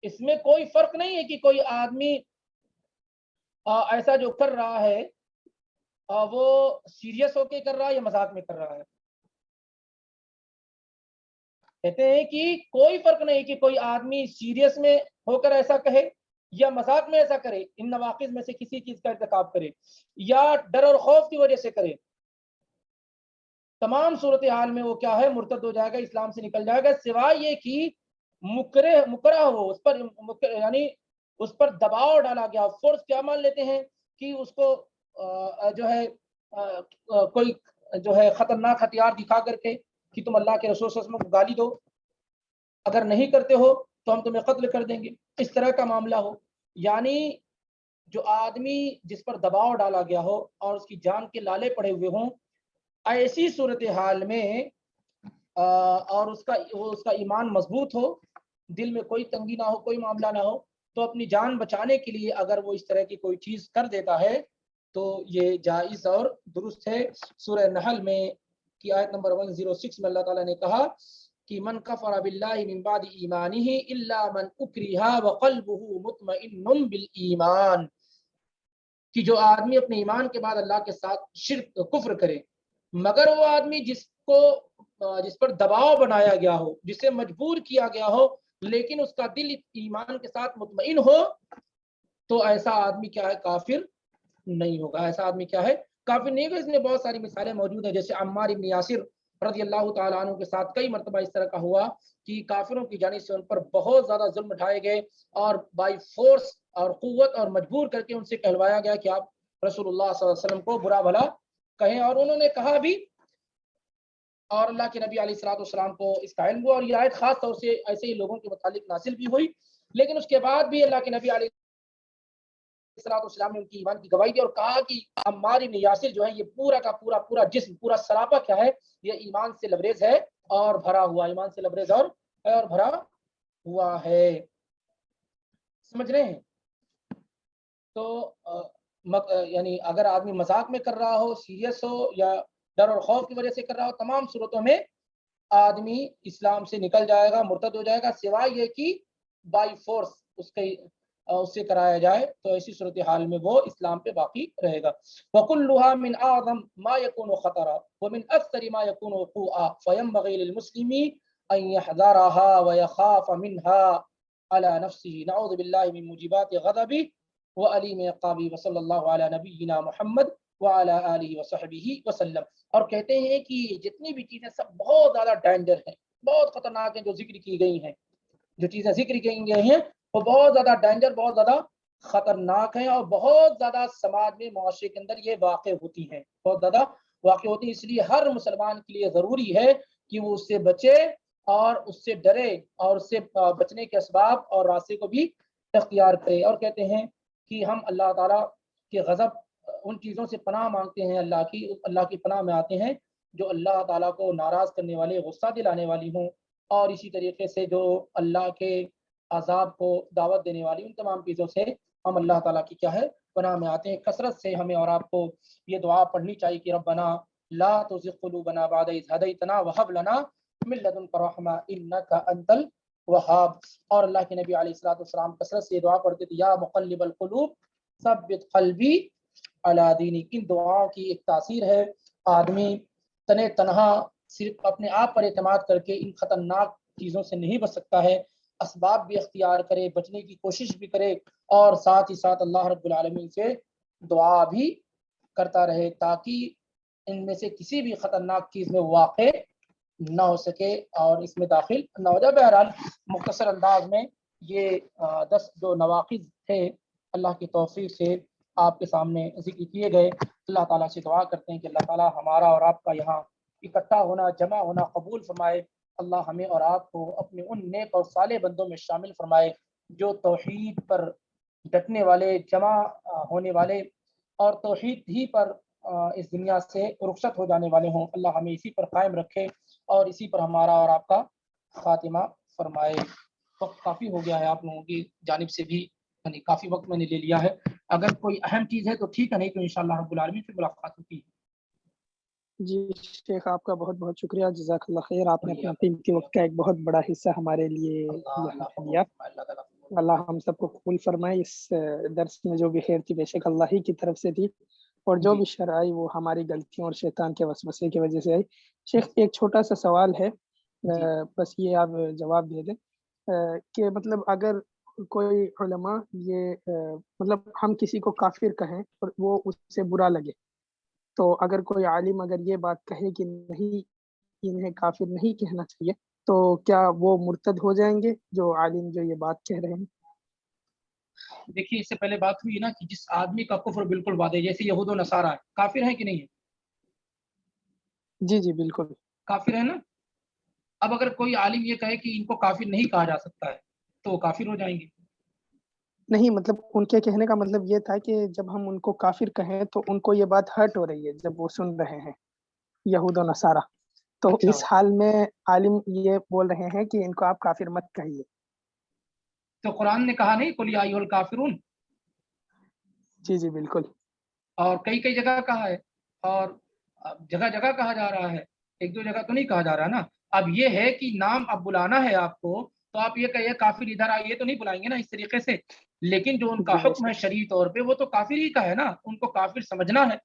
اس میں کوئی فرق نہیں ہے کہ کوئی آدمی ایسا جو کر رہا ہے وہ سیریس ہو کے کر رہا ہے یا مذاق میں کر رہا ہے۔ کہتے ہیں کہ کوئی فرق نہیں کہ کوئی آدمی سیریس میں ہو کر ایسا کہے یا مذاق میں ایسا کرے، ان نواقض میں سے کسی چیز کا ارتکاب کرے یا ڈر اور خوف کی وجہ سے کرے، تمام صورتحال میں وہ کیا ہے، مرتد ہو جائے گا، اسلام سے نکل جائے گا، سوائے یہ کہ مکرہ ہو، اس پر یعنی اس پر دباؤ ڈالا گیا، فورس کیا مان لیتے ہیں کہ اس کو جو ہے کوئی جو ہے خطرناک ہتھیار دکھا کر کے کہ تم اللہ کے رسول صلی اللہ علیہ وسلم کو گالی دو، اگر نہیں کرتے ہو تو ہم تمہیں قتل کر دیں گے، اس طرح کا معاملہ ہو، یعنی جو آدمی جس پر دباؤ ڈالا گیا ہو اور اس کی جان کے لالے پڑے ہوئے ہوں، ایسی صورتحال میں اور اس کا ایمان مضبوط ہو، دل میں کوئی تنگی نہ ہو، کوئی معاملہ نہ ہو، تو اپنی جان بچانے کے لیے اگر وہ اس طرح کی کوئی چیز کر دیتا ہے تو یہ جائز اور درست ہے۔ سورہ نحل میں کی آیت نمبر 106 میں اللہ تعالیٰ نے کہا کہ من کفر باللہ من بعد ایمانہ الا من اکرہ وقلبہ مطمئن بالایمان، کہ جو آدمی اپنے ایمان کے بعد اللہ کے ساتھ شرک کفر کرے، مگر وہ آدمی جس پر دباؤ بنایا گیا ہو، جسے مجبور کیا گیا ہو، لیکن اس کا دل ایمان کے ساتھ مطمئن ہو، تو ایسا آدمی کیا ہے، کافر نہیں ہوگا، ایسا آدمی کیا ہے، کافر نہیں ہوگا۔ اس میں بہت ساری مثالیں موجود ہیں، جیسے عمار بن یاسر رضی اللہ تعالیٰ عنہ کے ساتھ کئی مرتبہ اس طرح کا ہوا کہ کافروں کی جانب سے ان پر بہت زیادہ ظلم اٹھائے گئے اور بائی فورس اور قوت اور مجبور کر کے ان سے کہلوایا گیا کہ آپ رسول اللہ صلی اللہ علیہ وسلم کو برا بھلا کہیں، اور انہوں نے کہا بھی، اور اللہ کے نبی علیہ الصلوۃ والسلام کو اس کا علم ہوا، اور یہ آیت خاص طور سے ایسے ہی لوگوں کے متعلق نازل بھی ہوئی، لیکن اس کے بعد بھی اللہ کے نبی علیہ الصلوۃ والسلام نے ان کی ایمان کی گواہی دی اور کہا کہ عمار بن یاسر جو ہے یہ پورا کا پورا جسم، پورا سراپا کیا ہے، یہ ایمان سے لبریز ہے اور بھرا ہوا، ایمان سے لبریز اور بھرا ہوا ہے۔ سمجھ رہے ہیں؟ تو یعنی اگر آدمی مذاق میں کر رہا ہو، سیریس ہو، یا ڈر اور خوف کی وجہ سے کر رہا ہو، تمام صورتوں میں آدمی اسلام سے نکل جائے گا، مرتد ہو جائے گا، سوائے یہ کہ بائی فورس اس سے کرایا جائے، تو ایسی صورتحال میں وہ اسلام پہ باقی رہے گا۔ وَكُلُّهَا مِنْ أَعْظَمِ مَا يَكُونُ خَطَرًا وَمِنْ أَكْثَرِ مَا يَكُونُ وُقُوعًا فَيَنبَغِي لِلْمُسْلِمِ أَنْ يَحْذَرَهَا وَيَخَافَ مِنْهَا عَلَى نَفْسِهِ نَعُوذُ بِاللَّهِ مِنْ مُوجِبَاتِ غَضَبِهِ وَأَلِيمِ عِقَابِهِ وَصَلَّى اللَّهُ عَلَى نَبِيِّنَا مُحَمَّدٍ وَعَلَى آلِهِ وَصَحْبِهِ وسلم۔ اور کہتے ہیں کہ جتنی بھی چیزیں سب بہت زیادہ ڈینجر ہیں، بہت خطرناک ہیں، جو ذکر کی گئی ہیں، جو چیزیں ذکر کی گئی ہیں وہ بہت زیادہ ڈینجر، بہت زیادہ خطرناک ہیں، اور بہت زیادہ سماج میں، معاشرے کے اندر یہ واقع ہوتی ہیں، بہت زیادہ واقع ہوتی ہیں۔ اس لیے ہر مسلمان کے لیے ضروری ہے کہ وہ اس سے بچے اور اس سے ڈرے اور اس سے بچنے کے اسباب اور راستے کو بھی اختیار کرے۔ اور کہتے ہیں کہ ہم اللہ تعالیٰ کے غضب، ان چیزوں سے پناہ مانگتے ہیں، اللہ کی پناہ میں آتے ہیں جو اللہ تعالیٰ کو ناراض کرنے والے، غصہ دلانے والی ہوں، اور اسی طریقے سے جو اللہ کے عذاب کو دعوت دینے والی ان تمام چیزوں سے ہم اللہ تعالیٰ کی کیا ہے پناہ میں آتے ہیں۔ کثرت سے ہمیں اور آپ کو یہ دعا پڑھنی چاہیے کہ ربنا لا تزغ قلوبنا بعد إذ هديتنا وهب لنا من لدنك رحمة إنك أنت الوهاب۔ اور اللہ کے نبی علیہ الصلوۃ والسلام کثرت سے یہ دعا پڑھتے تھے، یا مقلب القلوب ثبت قلبی علی دینک۔ ان دعاؤں کی ایک تاثیر ہے، آدمی تنے تنہا صرف اپنے آپ پر اعتماد کر کے ان خطرناک چیزوں سے نہیں بچ سکتا ہے، اسباب بھی اختیار کرے، بچنے کی کوشش بھی کرے، اور ساتھ ہی ساتھ اللہ رب العالمین سے دعا بھی کرتا رہے تاکہ ان میں سے کسی بھی خطرناک چیز میں واقع نہ ہو سکے اور اس میں داخل نہ ہو جائے۔ بہرحال مختصر انداز میں یہ 10 جو نواقض تھے اللہ کی توفیق سے آپ کے سامنے ذکر کیے گئے۔ اللہ تعالیٰ سے دعا کرتے ہیں کہ اللہ تعالیٰ ہمارا اور آپ کا یہاں اکٹھا ہونا، جمع ہونا قبول فرمائے۔ اللہ ہمیں اور آپ کو اپنے ان نیک اور صالح بندوں میں شامل فرمائے جو توحید پر ڈٹنے والے، جمع ہونے والے اور توحید ہی پر اس دنیا سے رخصت ہو جانے والے ہوں۔ اللہ ہمیں اسی پر قائم رکھے اور اسی پر ہمارا اور آپ کا خاتمہ فرمائے۔ وقت کافی ہو گیا ہے آپ لوگوں کی جانب سے بھی، یعنی کافی وقت میں نے لے لیا ہے۔ اگر کوئی اہم چیز ہے تو ٹھیک ہے، نہیں تو انشاءاللہ رب العالمین سے ملاقات ہوتی ہے۔ جی شیخ، آپ کا بہت بہت شکریہ، جزاک اللہ خیر۔ آپ نے اپنا قیمتی وقت کا ایک بہت بڑا حصہ ہمارے لیے یہاں دیا۔ اللہ ہم سب کو قبول فرمائے۔ اس درس میں جو بھی خیر تھی بے شک اللہ ہی کی طرف سے تھی، اور جو بھی شر آئی وہ ہماری غلطیوں اور شیطان کے وسوسے کی وجہ سے آئی۔ شیخ ایک چھوٹا سا سوال ہے، بس یہ آپ جواب دے دیں کہ مطلب اگر کوئی علماء یہ مطلب ہم کسی کو کافر کہیں اور وہ اس سے برا لگے، تو اگر کوئی عالم اگر یہ بات کہے کہ نہیں انہیں کافر نہیں کہنا چاہیے، تو کیا وہ مرتد ہو جائیں گے جو عالم جو یہ بات کہہ رہے ہیں؟ دیکھیے اس سے پہلے بات ہوئی نا کہ جس آدمی کا کفر بالکل واضح، جیسے یہود و نصارہ ہے، کافر ہیں کہ نہیں ہے؟ جی جی بالکل کافر ہے نا۔ اب اگر کوئی عالم یہ کہے کہ ان کو کافر نہیں کہا جا سکتا ہے تو وہ کافر ہو جائیں گے؟ نہیں، مطلب ان کے کہنے کا مطلب یہ تھا کہ جب ہم ان کو کافر کہیں تو ان کو یہ بات ہرٹ ہو رہی ہے جب وہ سن رہے ہیں یہود و نصارہ، تو اچھا، اس حال میں عالم یہ بول رہے ہیں کہ ان کو آپ کافر مت کہیے۔ تو قرآن نے کہا نہیں قل یا ایھا الکافرون؟ جی جی بالکل، اور کئی کئی جگہ کہا ہے، اور جگہ جگہ کہا جا رہا ہے، ایک دو جگہ تو نہیں کہا جا رہا نا۔ اب یہ ہے کہ نام اب بلانا ہے آپ کو، تو آپ یہ کہیے کافر ادھر آئیے تو نہیں بلائیں گے نا اس طریقے سے، لیکن جو ان کا جی بے حکم ہے شک، شرعی طور پہ وہ تو کافر ہی کا ہے نا، ان کو کافر سمجھنا ہے،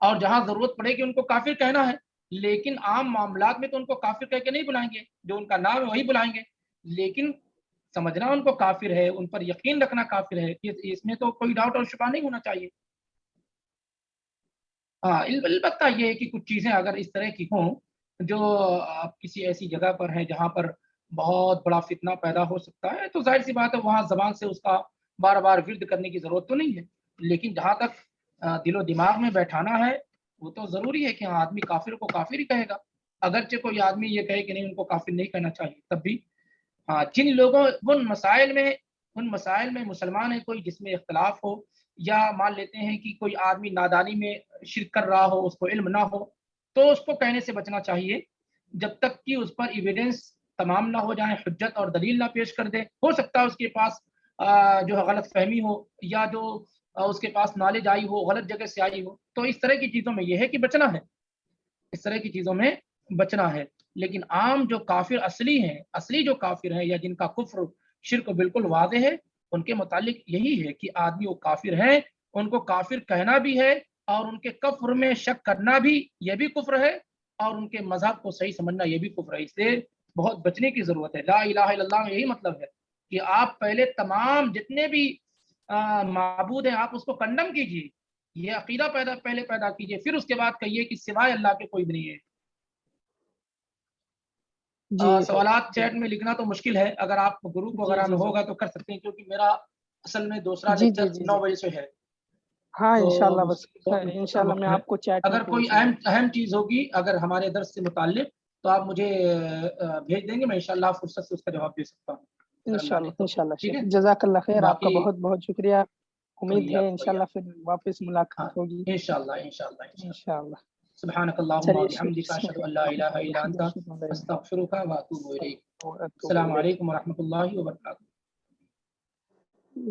اور جہاں ضرورت پڑے گی ان کو کافر کہنا ہے، لیکن عام معاملات میں تو ان کو کافر کہہ کے نہیں بلائیں گے، جو ان کا نام ہے وہی بلائیں گے، لیکن سمجھنا ان کو کافر ہے، ان پر یقین رکھنا کافر ہے، اس میں تو کوئی ڈاؤٹ اور شبہ نہیں ہونا چاہیے۔ ہاں البتہ یہ ہے کہ کچھ چیزیں اگر اس طرح کی ہوں جو آپ کسی ایسی جگہ پر ہیں جہاں پر بہت بڑا فتنہ پیدا ہو سکتا ہے، تو ظاہر سی بات ہے وہاں زبان سے اس کا بار بار ورد کرنے کی ضرورت تو نہیں ہے، لیکن جہاں تک دل و دماغ میں بیٹھانا ہے وہ تو ضروری ہے کہ ہاں آدمی کافر کو کافر ہی کہے گا، اگرچہ کوئی آدمی یہ کہے کہ نہیں ان کو کافر نہیں کہنا چاہیے تب بھی۔ ہاں جن لوگوں ان مسائل میں مسلمان ہے کوئی جس میں اختلاف ہو، یا مان لیتے ہیں کہ کوئی آدمی نادانی میں شرک کر رہا ہو، اس کو علم نہ ہو، تو اس کو کہنے سے بچنا چاہیے جب تک کہ اس پر ایویڈنس تمام نہ ہو جائیں، حجت اور دلیل نہ پیش کر دے۔ ہو سکتا ہے اس کے پاس جو ہے غلط فہمی ہو، یا جو اس کے پاس نالج آئی ہو غلط جگہ سے آئی ہو، تو اس طرح کی چیزوں میں یہ ہے کہ بچنا ہے، اس طرح کی چیزوں میں بچنا ہے۔ لیکن عام جو کافر اصلی جو کافر ہیں یا جن کا کفر شرک بالکل واضح ہے، ان کے متعلق یہی ہے کہ آدمی وہ کافر ہیں، ان کو کافر کہنا بھی ہے، اور ان کے کفر میں شک کرنا بھی یہ بھی کفر ہے، اور ان کے مذہب کو صحیح سمجھنا یہ بھی کفر ہے۔ اس سے بہت بچنے کی ضرورت ہے۔ لا الہ الا اللہ میں یہی مطلب ہے کہ آپ پہلے تمام جتنے بھی معبود ہیں آپ اس کو کنڈم کیجیے، یہ عقیدہ پہلے پیدا کیجیے، پھر اس کے بعد کہیے کہ سوائے اللہ کے کوئی بھی نہیں ہے۔ جی سوالات چیٹ میں لکھنا تو مشکل ہے، اگر آپ گروپ جی وغیرہ جی میں جی ہوگا تو کر سکتے ہیں، کیونکہ میرا اصل میں دوسرا جی جی لیکچر جی 9 جی بجے سے ہے، ہاں تو انشاءاللہ، بس بہت مختصر انشاءاللہ وقت میں ہے۔ آپ کو چیٹ میں اگر کوئی پوچھوں گا۔ اہم چیز ہوگی اگر ہمارے درس سے متعلق تو آپ مجھے بھیج دیں گے، میں انشاءاللہ فرصت سے اس کا جواب دے سکتا ہوں اگر اللہ نے توفیق۔ انشاءاللہ ٹھیک شیخ، ہے، جزاک اللہ خیر، آپ کا باقی بہت بہت شکریہ۔ امید ہے وہی انشاءاللہ پھر واپس ہاں ملاقات ہوگی انشاءاللہ انشاءاللہ۔ سبحانك اللهم چلیے شیخ، وبحمدك بسم اشهد ان لا اللہ اله الا الرحمن انت الرحیم، استغفرك واتوب اليك۔ واتوب السلام الیک۔ علیکم ورحمۃ اللہ وبرکاتہ۔